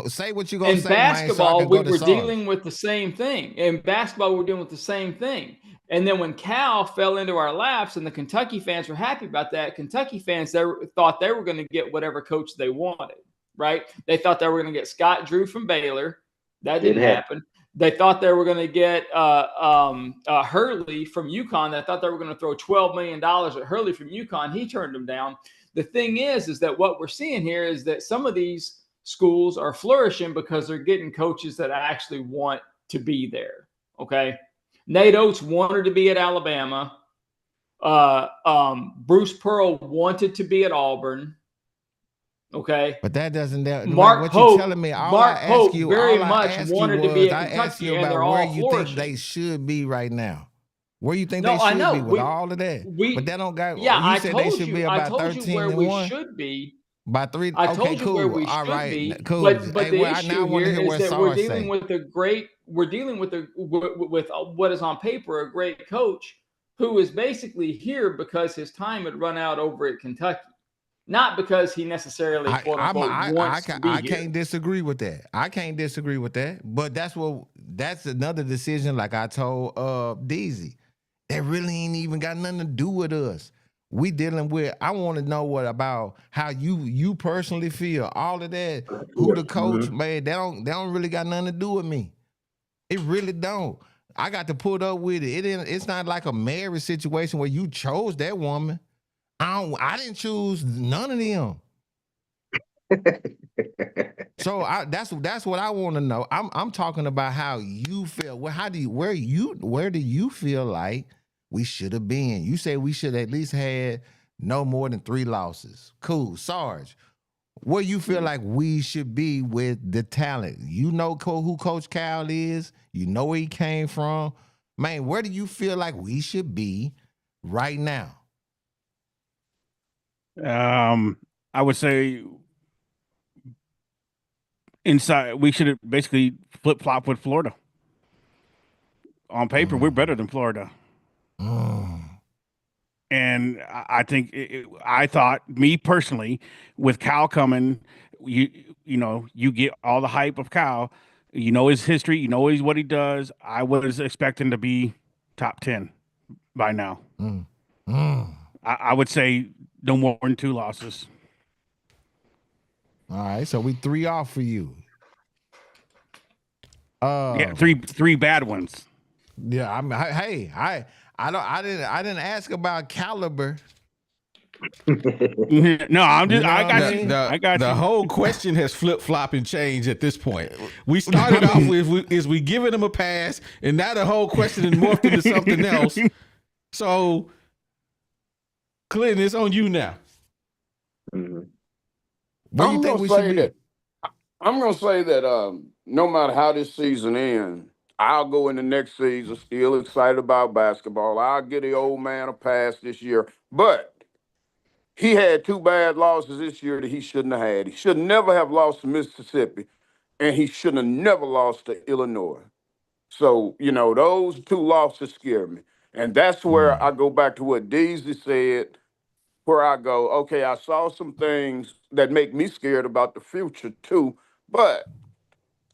say what you're gonna say. In basketball, man, so we were dealing with the same thing. In basketball, we're dealing with the same thing. And then when Cal fell into our laps, and the Kentucky fans were happy about that, Kentucky fans thought they were going to get whatever coach they wanted. Right? They thought they were going to get Scott Drew from Baylor. That didn't happen. They thought they were going to get Hurley from UConn. They thought they were going to throw $12 million at Hurley from UConn. He turned them down. The thing is that what we're seeing here is that some of these schools are flourishing because they're getting coaches that actually want to be there. Okay. Nate Oates wanted to be at Alabama. Bruce Pearl wanted to be at Auburn. Okay. But that doesn't, Mark what Hope, you're telling me, Mark Hope very much wanted to be at Kentucky, and they're all where you flourishing. think they should be right now. Where you think they should be with all of that? But they don't got. Yeah, you said they should be about 13 where and we 1. should be. By 3. I okay, told you cool. where we all should right, be. cool. But hey, the well, issue here is that we're dealing with what is on paper a great coach who is basically here because his time had run out over at Kentucky. Not because he necessarily quote unquote wants to be here. I can't disagree with that. But that's another decision. Like I told Deezy, that really ain't even got nothing to do with us. We dealing with. I want to know what about how you personally feel. All of that. Who the coach, man? They don't really got nothing to do with me. It really don't. I got to put up with it. It's not like a marriage situation where you chose that woman. I didn't choose none of them. So that's what I want to know. I'm talking about how you feel. Where do you feel like we should have been? You say we should at least had no more than 3 losses. Cool, Sarge. where you feel like we should be with the talent. You know who Coach Cal is. You know where he came from. Man, where do you feel like we should be right now? I would say inside, we should have basically flip-flop with Florida. On paper, we're better than Florida. And I think I thought, me personally, with Cal coming, you know, you get all the hype of Cal. You know his history. You know what he does. I was expecting to be top 10 by now. I would say no more than 2 losses. All right, so we 3 off for you. Yeah, three bad ones. Yeah, I mean, hey, I didn't ask about caliber. No, I'm just. I got you. I got you. The whole question has flip-flop and changed at this point. We started off with is we giving him a pass, and now the whole question is morphed into something else. So, Clinton, it's on you now. I'm going to say that no matter how this season ends, I'll go in the next season still excited about basketball. I'll give the old man a pass this year. But he had 2 bad losses this year that he shouldn't have had. He should never have lost to Mississippi, and he shouldn't have never lost to Illinois. So, you know, those 2 losses scare me. And that's where I go back to what Deasy said, where I go, okay, I saw some things that make me scared about the future too, but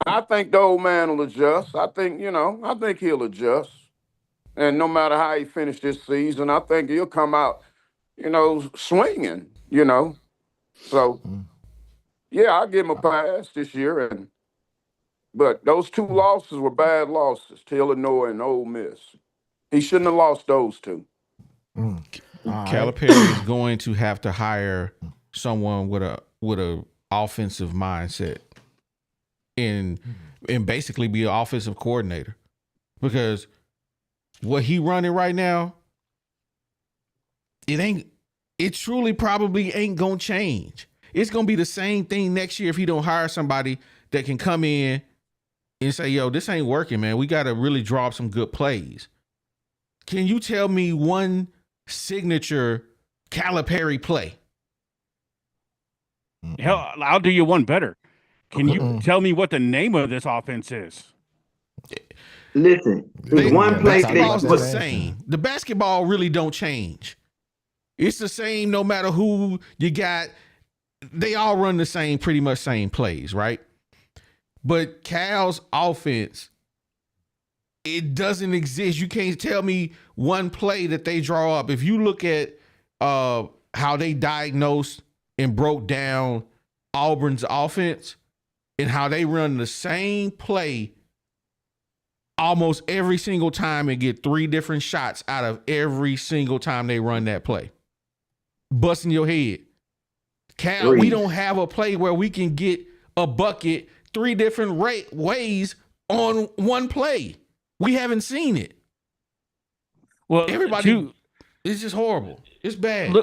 I think the old man will adjust. I think he'll adjust. And no matter how he finished this season, I think he'll come out, swinging, So, yeah, I'll give him a pass this year. But those 2 losses were bad losses to Illinois and Ole Miss. He shouldn't have lost those 2. Calipari is going to have to hire someone with a offensive mindset and basically be an offensive coordinator, because what he running right now, it truly probably ain't gonna change. It's gonna be the same thing next year if he don't hire somebody that can come in and say, yo, this ain't working, man. We gotta really draw up some good plays. Can you tell me one signature Calipari play? Hell, I'll do you one better. Can you tell me what the name of this offense is? Listen, one play. Basketball's the same. The basketball really don't change. It's the same no matter who you got. They all run the same, pretty much same plays, right? But Cal's offense, it doesn't exist. You can't tell me one play that they draw up. If you look at how they diagnosed and broke down Auburn's offense and how they run the same play almost every single time and get 3 different shots out of every single time they run that play. Busting your head. Cal, we don't have a play where we can get a bucket 3 different ways on one play. We haven't seen it. Well, everybody, it's just horrible. It's bad.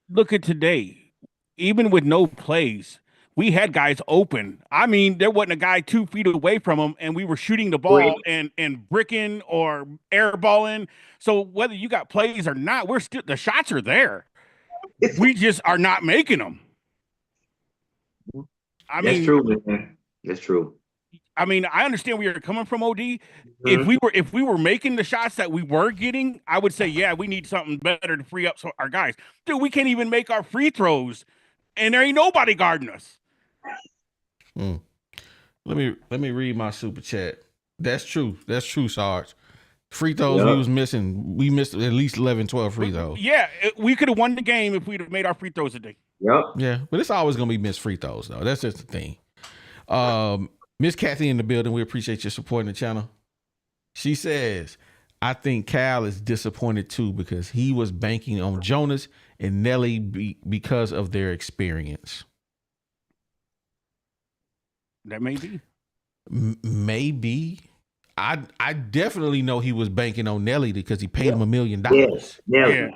Look at today. Even with no plays, we had guys open. I mean, there wasn't a guy 2 feet away from him, and we were shooting the ball and bricking or airballing. So whether you got plays or not, the shots are there. We just are not making them. That's true, man. That's true. I mean, I understand where you're coming from, OD. If we were making the shots that we were getting, I would say, yeah, we need something better to free up our guys. Dude, we can't even make our free throws, and there ain't nobody guarding us. Let me read my super chat. That's true. That's true, Sarge. Free throws we was missing. We missed at least 11, 12 free throws. Yeah, we could have won the game if we'd have made our free throws today. Yep. Yeah, but it's always gonna be missed free throws though. That's just the thing. Miss Kathy in the building. We appreciate your supporting the channel. She says, I think Cal is disappointed too because he was banking on Jonas and Nelly because of their experience. That may be. Maybe. I definitely know he was banking on Nelly because he paid him $1 million. Yeah.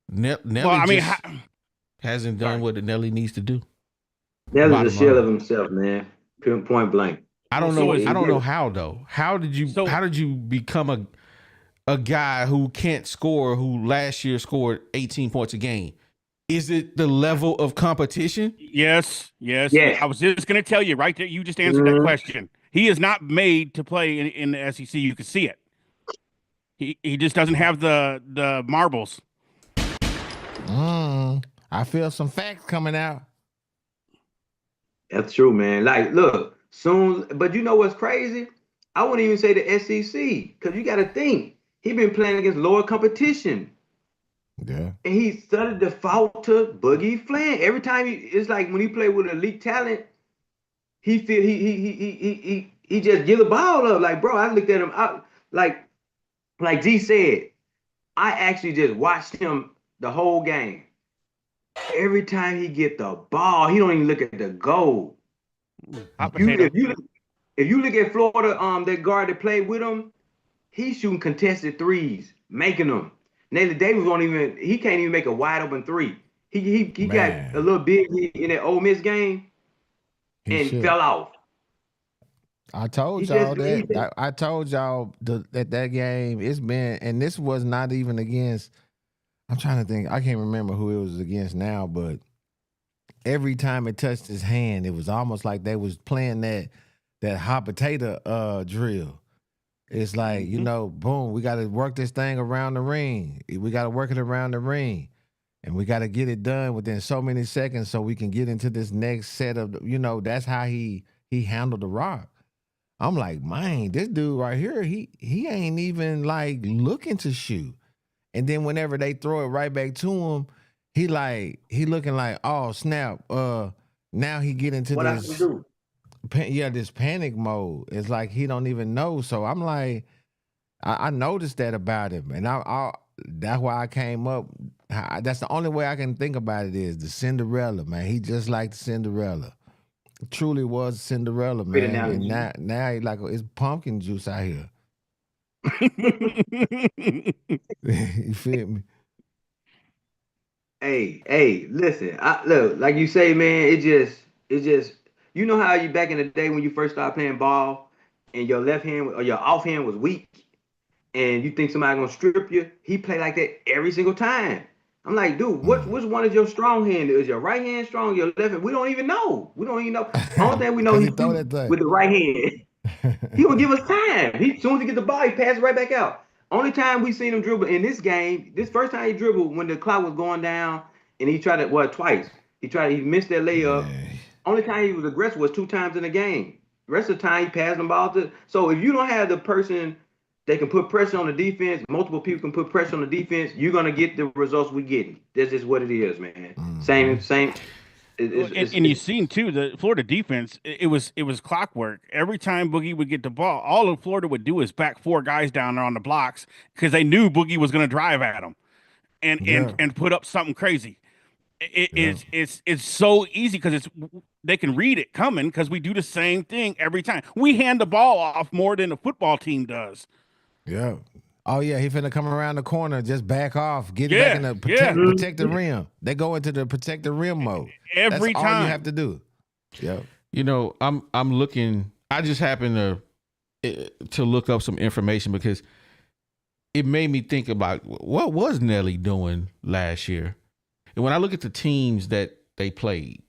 Nelly hasn't done what Nelly needs to do. Nelly's a Bottom shell of line. himself, man. Point blank. I don't So know. is- I don't know how though. How did you become a guy who can't score, who last year scored 18 points a game? Is it the level of competition? Yes. Yes. I was just going to tell you right there. You just answered that question. He is not made to play in the SEC. You can see it. He just doesn't have the marbles. I feel some facts coming out. That's true, man. Like, look, soon, but you know what's crazy? I wouldn't even say the SEC, because you got to think he been playing against lower competition. Yeah. And he started to default to Boogie Flan. Every time it's like when he played with elite talent, he feel he just give the ball up. Like, bro, I looked at him out like G said, I actually just watched him the whole game. Every time he get the ball, he don't even look at the goal. If you look at Florida, that guard that played with him, he's shooting contested threes, making them. Naylor Davis he can't even make a wide open three. He got a little big in that Ole Miss game and fell off. I told y'all that. I told y'all that game, it's been, and this was not even against, I'm trying to think, I can't remember who it was against now, but every time it touched his hand, it was almost like they was playing that hot potato drill. It's like, boom, we got to work this thing around the ring. We got to work it around the ring. And we got to get it done within so many seconds so we can get into this next set of, that's how he handled the rock. I'm like, man, this dude right here, he ain't even like looking to shoot. And then whenever they throw it right back to him, he looking like, oh, snap. Now he get into what this. I can do? This panic mode. It's like he don't even know. So I'm like, I noticed that about him, and I that's why I came up. That's the only way I can think about it is the Cinderella, man. He just like the Cinderella. Truly was Cinderella, man. And now he like it's pumpkin juice out here. You feel me? Hey, listen. Look, like you say, man, it just you know how you back in the day when you first started playing ball and your left hand or your off hand was weak and you think somebody gonna strip you. He played like that every single time. I'm like, dude, which one is your strong hand? Is your right hand strong? Your left hand? We don't even know. Only thing we know he threw with the right hand. He would give us time. As soon as he get the ball, he pass it right back out. Only time we seen him dribble in this game, this first time he dribbled when the clock was going down, and he tried it twice. He missed that layup. Only time he was aggressive was 2 times in the game. The rest of the time he passed the ball to. So if you don't have the person that can put pressure on the defense, multiple people can put pressure on the defense, you're gonna get the results we getting. That's just what it is, man. Same. And you've seen too the Florida defense. It was clockwork. Every time Boogie would get the ball, all of Florida would do is back 4 guys down there on the blocks because they knew Boogie was going to drive at them and put up something crazy. It's so easy because they can read it coming because we do the same thing every time. We hand the ball off more than the football team does. Yeah. Oh yeah, he finna come around the corner, just back off, get back in the protect the rim. They go into the protect the rim mode. Every That's time all you have to do. Yeah. I'm looking. I just happened to look up some information because it made me think about what was Nelly doing last year. And when I look at the teams that they played,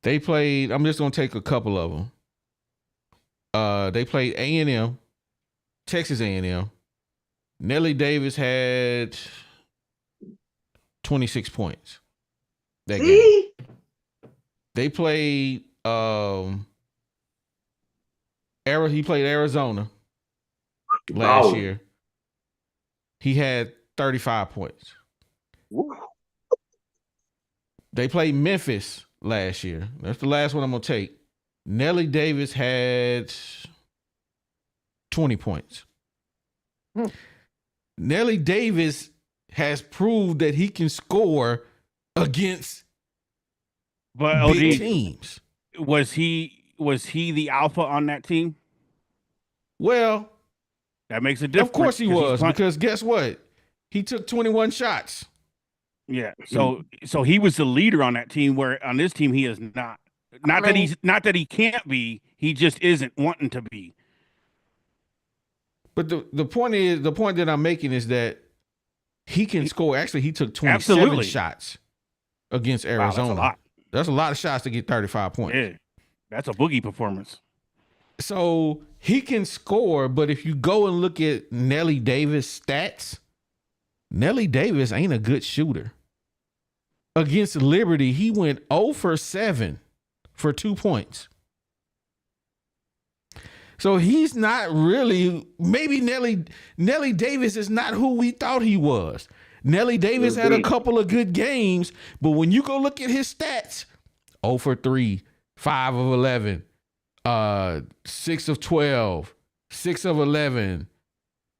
I'm just gonna take a couple of them. They played A&M. Texas A&M. Nelly Davis had 26 points that game. They played he played Arizona last year. He had 35 points. They played Memphis last year. That's the last one I'm gonna take. Nelly Davis had 20 points. Nelly Davis has proved that he can score against big teams. Was he the alpha on that team? Well, that makes a difference. Of course he was, because guess what? He took 21 shots. Yeah. So he was the leader on that team, where on this team he is not. Not that he can't be, he just isn't wanting to be. But the point that I'm making is that he can score. Actually, he took 27 shots against Arizona. Wow, that's a lot of shots to get 35 points. Yeah. That's a boogie performance. So he can score, but if you go and look at Nelly Davis' stats, Nelly Davis ain't a good shooter. Against Liberty, he went 0 for 7 for 2 points. So he's not really, maybe Nelly Davis is not who we thought he was. Nelly Davis had a couple of good games, but when you go look at his stats, 0 for 3, 5 of 11, 6 of 12, 6 of 11.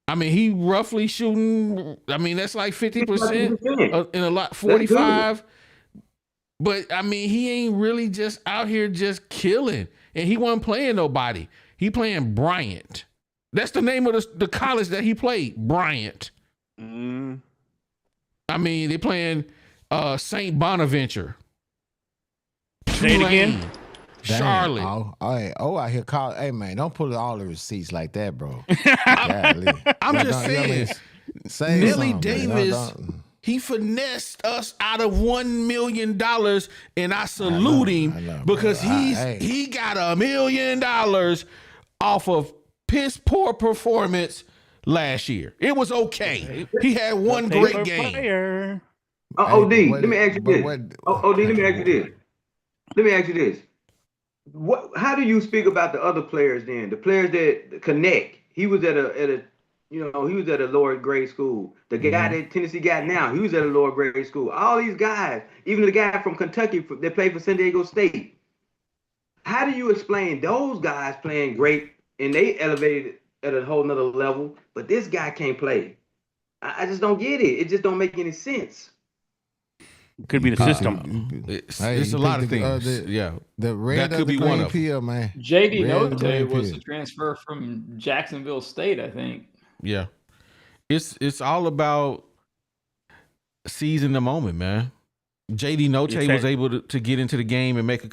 I mean, he roughly shooting, I mean, that's like 50% in a lot, 45. But, I mean, he ain't really just out here just killing. And he wasn't playing nobody. He playing Bryant. That's the name of the college that he played, Bryant. I mean, they playing St. Bonaventure. Say it again. Charlotte. I hear call. Hey man, don't pull all the receipts like that, bro. I'm just saying. Nelly Davis, he finessed us out of $1 million, and I salute him because he got $1 million off of piss poor performance last year. It was okay. He had one great game. OD, let me ask you this. OD, let me ask you this. Let me ask you this. How do you speak about the other players then? The players that connect. He was at a he was at a lower grade school. The guy that Tennessee got now, he was at a lower grade school. All these guys, even the guy from Kentucky that played for San Diego State. How do you explain those guys playing great and they elevated at a whole nother level, but this guy can't play? I just don't get it. It just don't make any sense. Could be the system. It's a lot of things. The red that could be one of them. Man. JD Notae was a transfer from Jacksonville State, I think. Yeah, it's all about seizing the moment, man. JD Notae was able to get into the game and make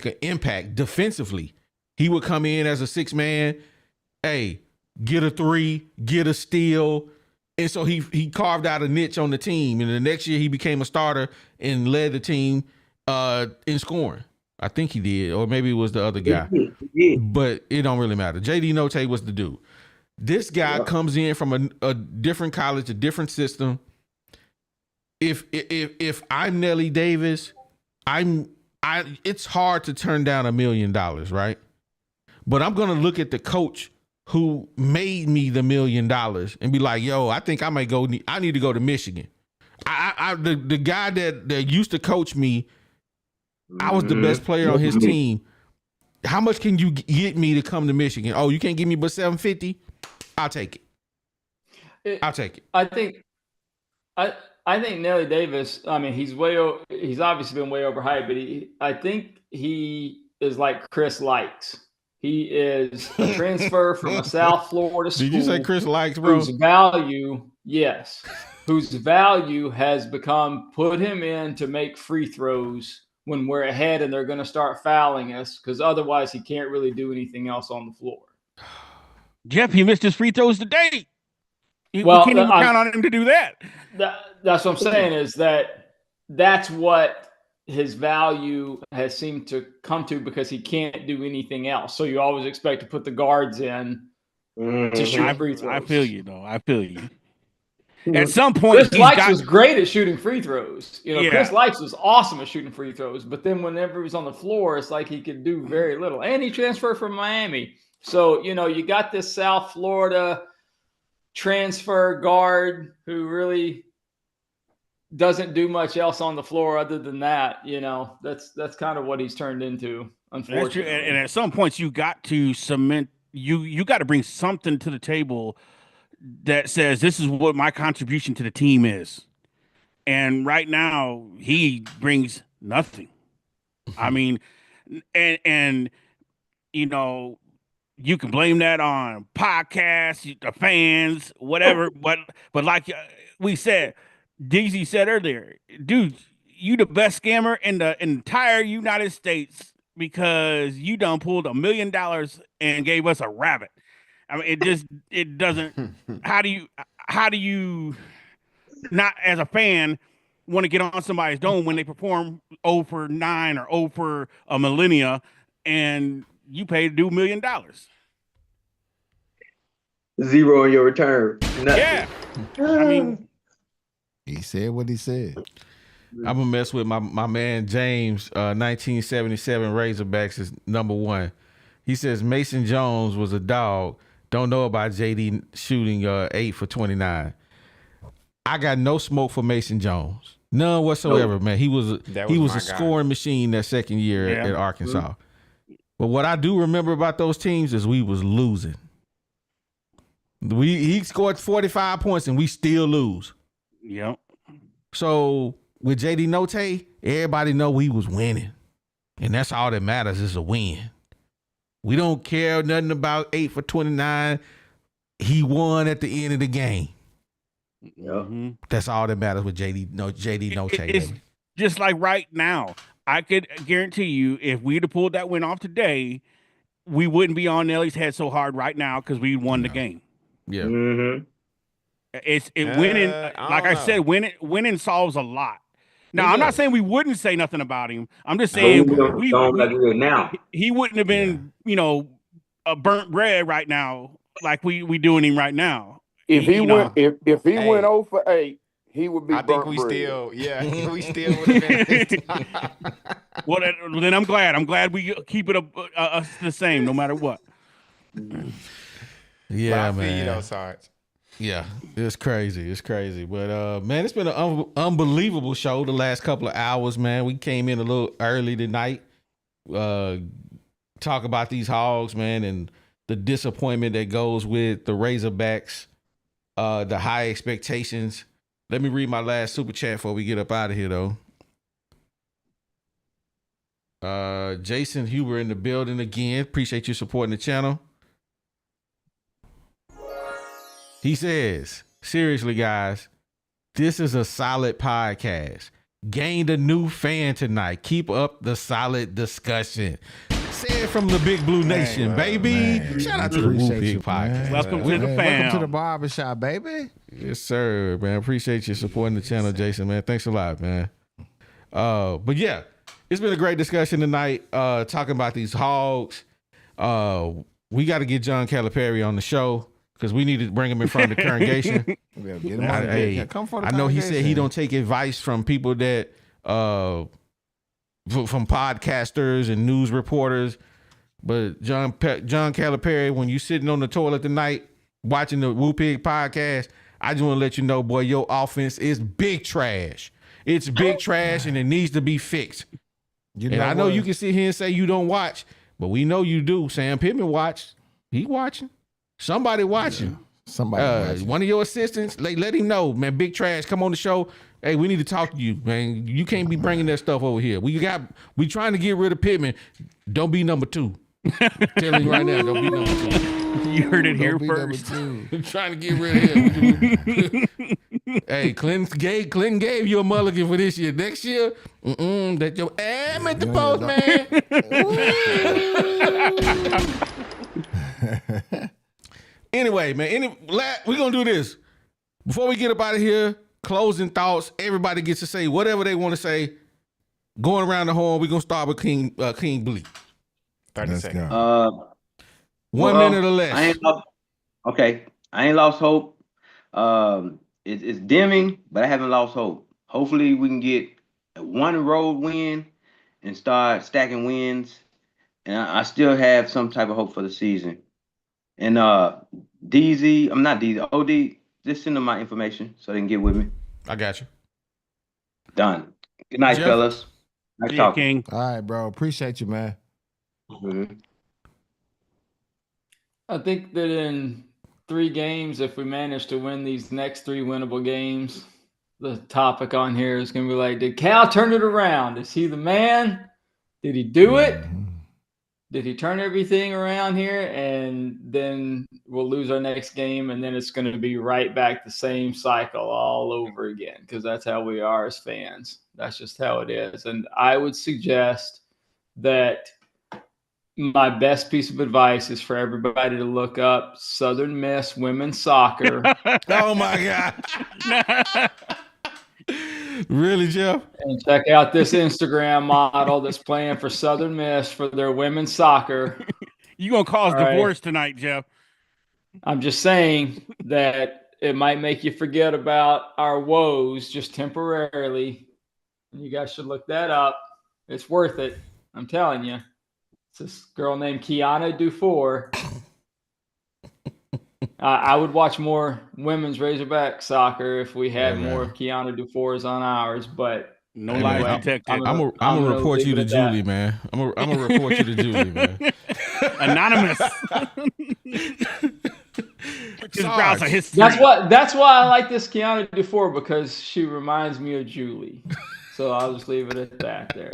an impact defensively. He would come in as a 6-man, get a 3, get a steal. And so he carved out a niche on the team. And the next year he became a starter and led the team in scoring. I think he did, or maybe it was the other guy. But it don't really matter. JD Notae was the dude. This guy comes in from a different college, a different system. If I'm Nelly Davis, it's hard to turn down $1 million, right? But I'm gonna look at the coach who made me the $1 million and be like, yo, I think I need to go to Michigan. The guy that used to coach me, I was the best player on his team. How much can you get me to come to Michigan? Oh, you can't give me but $750? I'll take it. I'll take it. I think Nelly Davis, I mean, he's obviously been way overhyped, but I think he is like Chris Likes. He is a transfer from a South Florida school. Did you say Chris Likes, bro? Whose value has become put him in to make free throws when we're ahead and they're going to start fouling us, because otherwise he can't really do anything else on the floor. Jeff, he missed his free throws today. We can't even count on him to do that. That's what I'm saying, is that's what his value has seemed to come to, because he can't do anything else. So you always expect to put the guards in to shoot free throws. I feel you, though. I feel you. At some point, Chris Likes was great at shooting free throws. Chris Likes was awesome at shooting free throws. But then whenever he was on the floor, it's like he could do very little. And he transferred from Miami. So, you got this South Florida transfer guard who really doesn't do much else on the floor other than that. That's kind of what he's turned into, unfortunately. And at some points, you got to cement, you got to bring something to the table that says, this is what my contribution to the team is. And right now, he brings nothing. I mean, and you can blame that on podcasts, the fans, whatever. But like we said, DZ said earlier, dude, you the best scammer in the entire United States because you done pulled $1 million and gave us a rabbit. I mean, it doesn't. How do you not as a fan want to get on somebody's dome when they perform 0 for 9 or 0 for a millennia and you pay to do $1 million? Zero in your return. Nothing. Yeah. I mean, he said what he said. I'm gonna mess with my man James. 1977 Razorbacks is number 1. He says Mason Jones was a dog. Don't know about JD shooting 8 for 29. I got no smoke for Mason Jones, none whatsoever, man. He was a scoring machine that second year at Arkansas. Mm-hmm. But what I do remember about those teams is we was losing. He scored 45 points and we still lose. Yep. So with JD Notae, everybody know we was winning. And that's all that matters is a win. We don't care nothing about 8 for 29. He won at the end of the game. Mm-hmm. That's all that matters with JD Notae. It's just like right now. I could guarantee you if we'd have pulled that win off today, we wouldn't be on Nelly's head so hard right now because we won the game. Yeah. Mm-hmm. Winning, like I said, winning solves a lot. Now, I'm not saying we wouldn't say nothing about him. I'm just saying he wouldn't have been, a burnt bread right now like we doing him right now. If he went 0 for 8, he would be. I think we still would have been. Well, then I'm glad. I'm glad we keep it the same no matter what. Yeah, man. Sarge. Yeah, it's crazy. It's crazy. But, man, it's been an unbelievable show the last couple of hours, man. We came in a little early tonight. Talk about these Hogs, man, and the disappointment that goes with the Razorbacks, the high expectations. Let me read my last super chat before we get up out of here, though. Jason Huber in the building again. Appreciate you supporting the channel. He says, seriously, guys, this is a solid podcast. Gained a new fan tonight. Keep up the solid discussion. Say it from the Big Blue Nation, baby. Man. Shout out to the Woo Pig Podcast. Welcome to the fam. Welcome to the barbershop, baby. Yes, sir, man. Appreciate you supporting the channel, Jason, man. Thanks a lot, man. But yeah, it's been a great discussion tonight, talking about these Hogs. We got to get John Calipari on the show because we need to bring him in front of the congregation. I know he said he don't take advice from people that from podcasters and news reporters, but John Calipari, when you sitting on the toilet tonight watching the Woo Pig podcast, I just want to let you know, boy, your offense is big trash. It's big trash and it needs to be fixed. And I know you can sit here and say you don't watch, but we know you do. Sam Pittman watched. He watching. Somebody watching. Somebody watching. One of your assistants, let him know, man, big trash, come on the show. Hey, we need to talk to you, man. You can't be bringing that stuff over here. We trying to get rid of Pittman. Don't be number 2. Telling you right now, don't be number 2. You heard it here first. I'm trying to get rid of him. Hey, Clinton gave you a mulligan for this year. Next year, that your am at the post, man. Anyway, man, we're going to do this. Before we get up out of here, closing thoughts. Everybody gets to say whatever they want to say. Going around the horn, we're going to start with King Bleak. 30 seconds. 1 minute or less. I ain't lost hope. It's dimming, but I haven't lost hope. Hopefully we can get one road win and start stacking wins. And I still have some type of hope for the season. And OD, just send them my information so they can get with me. I got you. Done. Good night, fellas. Nice talking. King. All right, bro. Appreciate you, man. Mm-hmm. I think that in 3 games, if we manage to win these next 3 winnable games, the topic on here is going to be like, did Cal turn it around? Is he the man? Did he do it? did he turn everything around here? And then we'll lose our next game, and then it's going to be right back the same cycle all over again, because that's how we are as fans. That's just how it is. And I would suggest that my best piece of advice is for everybody to look up Southern Miss women's soccer. Oh, my God. Really, Jeff? And check out this Instagram model that's playing for Southern Miss for their women's soccer. You gonna cause divorce tonight, Jeff? I'm just saying that it might make you forget about our woes just temporarily. You guys should look that up. It's worth it. I'm telling you. It's this girl named Kiana Dufour. I would watch more women's Razorback soccer if we had more Kiana Dufours on ours, but no lies detected. I'm gonna report you to Julie, man. I'm gonna report you to Julie, man. Anonymous. That's why I like this Kiana Dufour, because she reminds me of Julie. So I'll just leave it at that. There,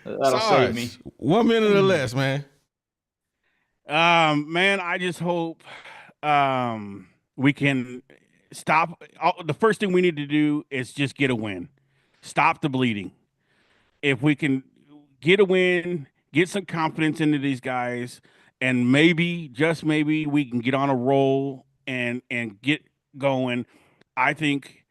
that'll save me. 1 minute or less, man. Man, I just hope we can stop. The first thing we need to do is just get a win. Stop the bleeding. If we can get a win, get some confidence into these guys, and maybe, just maybe, we can get on a roll and get going. I think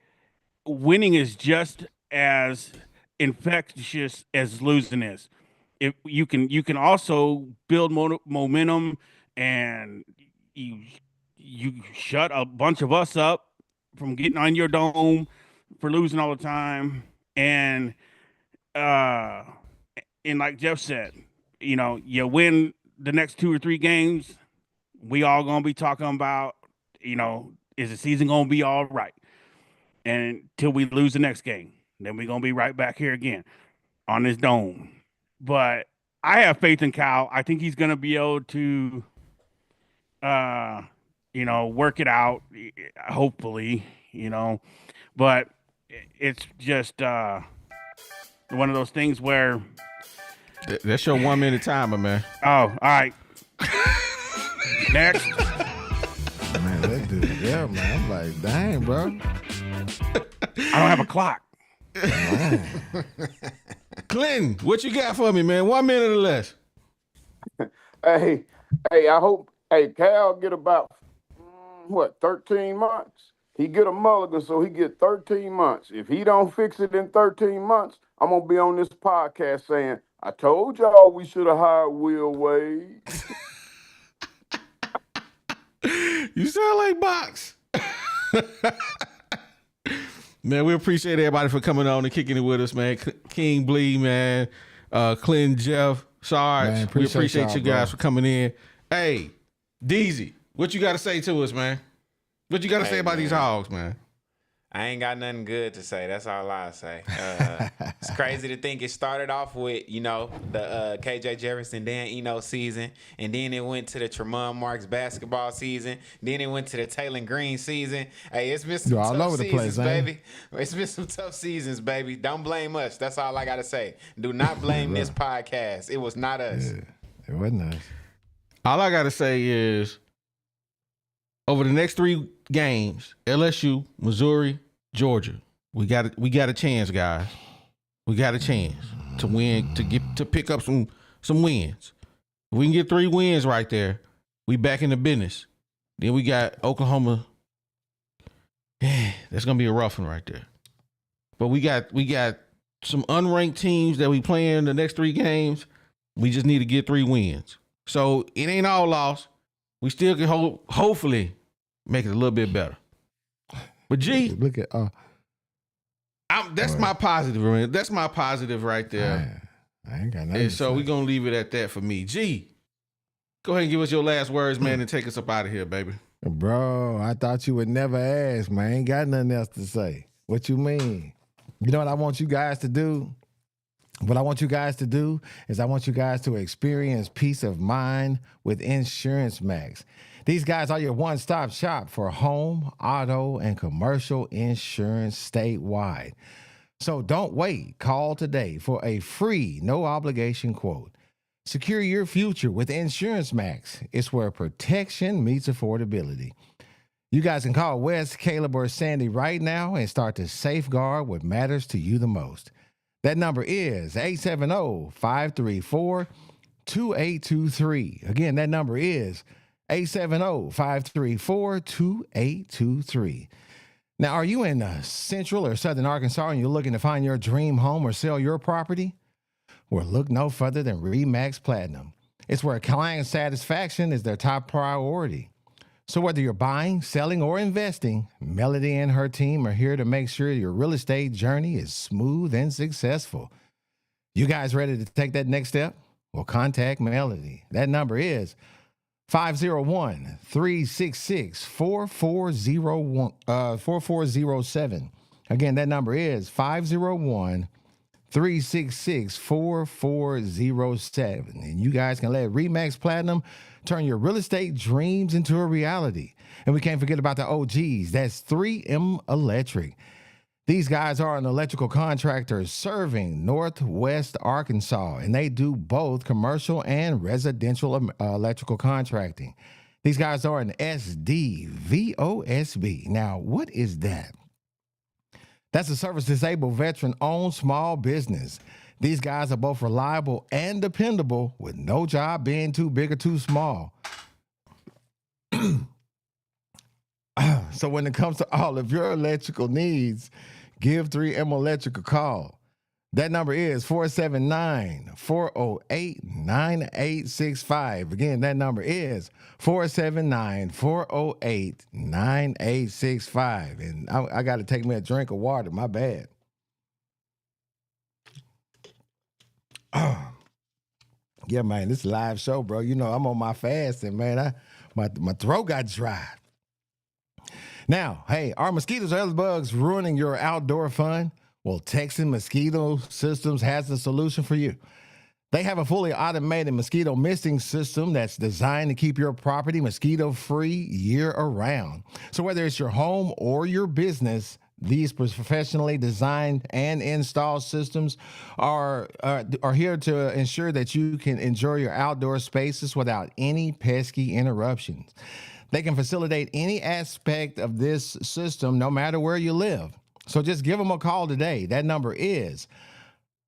winning is just as infectious as losing is. If you can also build momentum, and you shut a bunch of us up from getting on your dome for losing all the time. And like Jeff said, you win the next 2 or 3 games, we all gonna be talking about, is the season gonna be all right? And until we lose the next game, then we're gonna be right back here again on this dome. But I have faith in Kyle. I think he's going to be able to, work it out, hopefully, But it's just one of those things where. That's your 1 minute timer, man. Oh, all right. Next. Man, that dude, yeah, man. I'm like, dang, bro. I don't have a clock. Clinton, what you got for me, man? 1 minute or less. Hey, I hope, Cal get about, 13 months? He get a mulligan, so he get 13 months. If he don't fix it in 13 months, I'm going to be on this podcast saying, I told y'all we should have hired Will Wade. You sound like Box. Man, we appreciate everybody for coming on and kicking it with us, man. King Bleed, man. Clint, Jeff, Sarge. Man, we appreciate you guys for coming in. Hey, Deezy, what you got to say to us, man? What you got to say about these Hogs, man? I ain't got nothing good to say. That's all I say. It's crazy to think it started off with, the KJ Jefferson, Dan Eno season, and then it went to the Tremont Marks basketball season. Then it went to the Taylor Green season. Hey, it's been some tough seasons, baby. It's been some tough seasons, baby. Don't blame us. That's all I got to say. Do not blame this podcast. It was not us. Yeah, it wasn't us. All I got to say is, over the next 3 games, LSU, Missouri, Georgia, we got a chance, guys. We got a chance to win, to pick up some wins. If we can get 3 wins right there, we back in the business. Then we got Oklahoma. That's gonna be a rough one right there. But we got some unranked teams that we play in the next 3 games. We just need to get 3 wins. So it ain't all lost. We still can hopefully make it a little bit better. But G, look at that's my positive, man. That's my positive right there. I ain't got nothing. And so we're gonna leave it at that for me. G, go ahead and give us your last words, man, and take us up out of here, baby. Bro, I thought you would never ask, man. I ain't got nothing else to say. What you mean? You know what I want you guys to do? What I want you guys to do is I want you guys to experience peace of mind with Insurance Max. These guys are your one-stop shop for home, auto, and commercial insurance statewide. So don't wait. Call today for a free, no-obligation quote. Secure your future with Insurance Max. It's where protection meets affordability. You guys can call Wes, Caleb, or Sandy right now and start to safeguard what matters to you the most. That number is 870-534-2823. Again, that number is 870-534-2823. Now, are you in Central or Southern Arkansas and you're looking to find your dream home or sell your property? Well, look no further than Remax Platinum. It's where client satisfaction is their top priority. So whether you're buying, selling, or investing, Melody and her team are here to make sure your real estate journey is smooth and successful. You guys ready to take that next step? Well, contact Melody. That number is 501-366-4407. Again, that number is 501-366-4407. And you guys can let Remax Platinum turn your real estate dreams into a reality. And we can't forget about the OGs. That's 3M Electric. These guys are an electrical contractor serving Northwest Arkansas, and they do both commercial and residential electrical contracting. These guys are an SDVOSB. Now, what is that? That's a service-disabled, veteran-owned small business. These guys are both reliable and dependable, with no job being too big or too small. So when it comes to all of your electrical needs, give 3M Electric a call. That number is 479-408-9865. Again, that number is 479-408-9865. And I got to take me a drink of water. My bad. Yeah, man, this is a live show, bro. You know, I'm on my fasting, man. My throat got dry. Now, hey, are mosquitoes or other bugs ruining your outdoor fun? Well, Texan Mosquito Systems has a solution for you. They have a fully automated mosquito misting system that's designed to keep your property mosquito-free year-round. So whether it's your home or your business, these professionally designed and installed systems are here to ensure that you can enjoy your outdoor spaces without any pesky interruptions. They can facilitate any aspect of this system, no matter where you live. So just give them a call today. That number is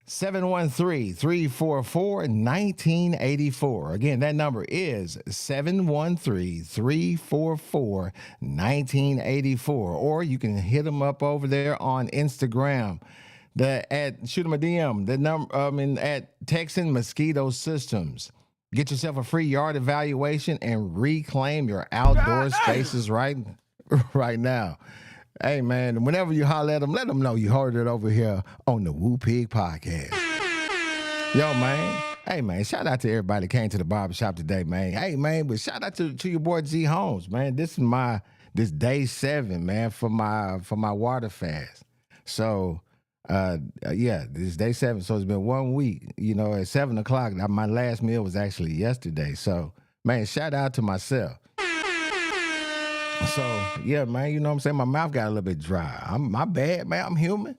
713-344-1984. Again, that number is 713-344-1984. Or you can hit them up over there on Instagram. Shoot them a DM. The number at Texan Mosquito Systems. Get yourself a free yard evaluation and reclaim your outdoor spaces right now. Hey, man, whenever you holler at them, let them know you heard it over here on the Woo Pig Podcast. Yo, man. Hey, man, shout out to everybody that came to the barbershop today, man. Hey, man, but shout out to your boy G Holmes, man. This is day 7, man, for my water fast. So, this is day 7. So it's been 1 week, you know, at 7 o'clock. My last meal was actually yesterday. So, man, shout out to myself. So, yeah, man, you know what I'm saying? My mouth got a little bit dry. My bad, man. I'm human.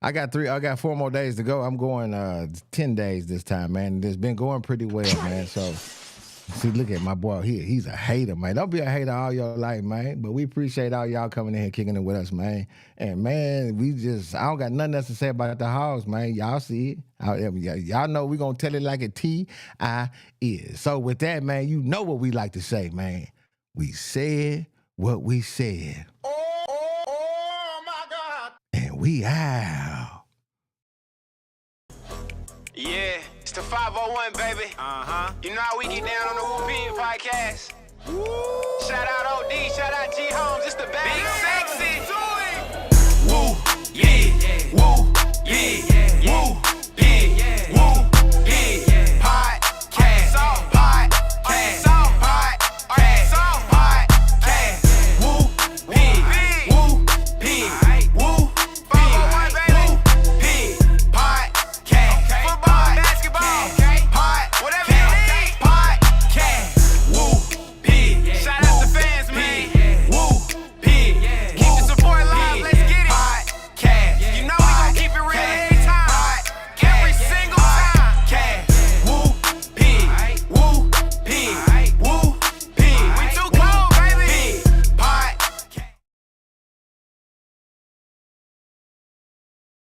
I got 4 more days to go. I'm going 10 days this time, man. It's been going pretty well, man. So, see, look at my boy here. He's a hater, man. Don't be a hater all your life, man. But we appreciate all y'all coming in here, kicking it with us, man. And, man, I don't got nothing else to say about the hogs, man. Y'all see it. Y'all know we going to tell it like a T.I. is. So, with that, man, you know what we like to say, man. We said what we said. Oh my God. And we out. Yeah, it's the 501, baby. You know how we get down on the Woo Pig Podcast. Shout out OD, shout out G Holmes, it's the bag. Big sex.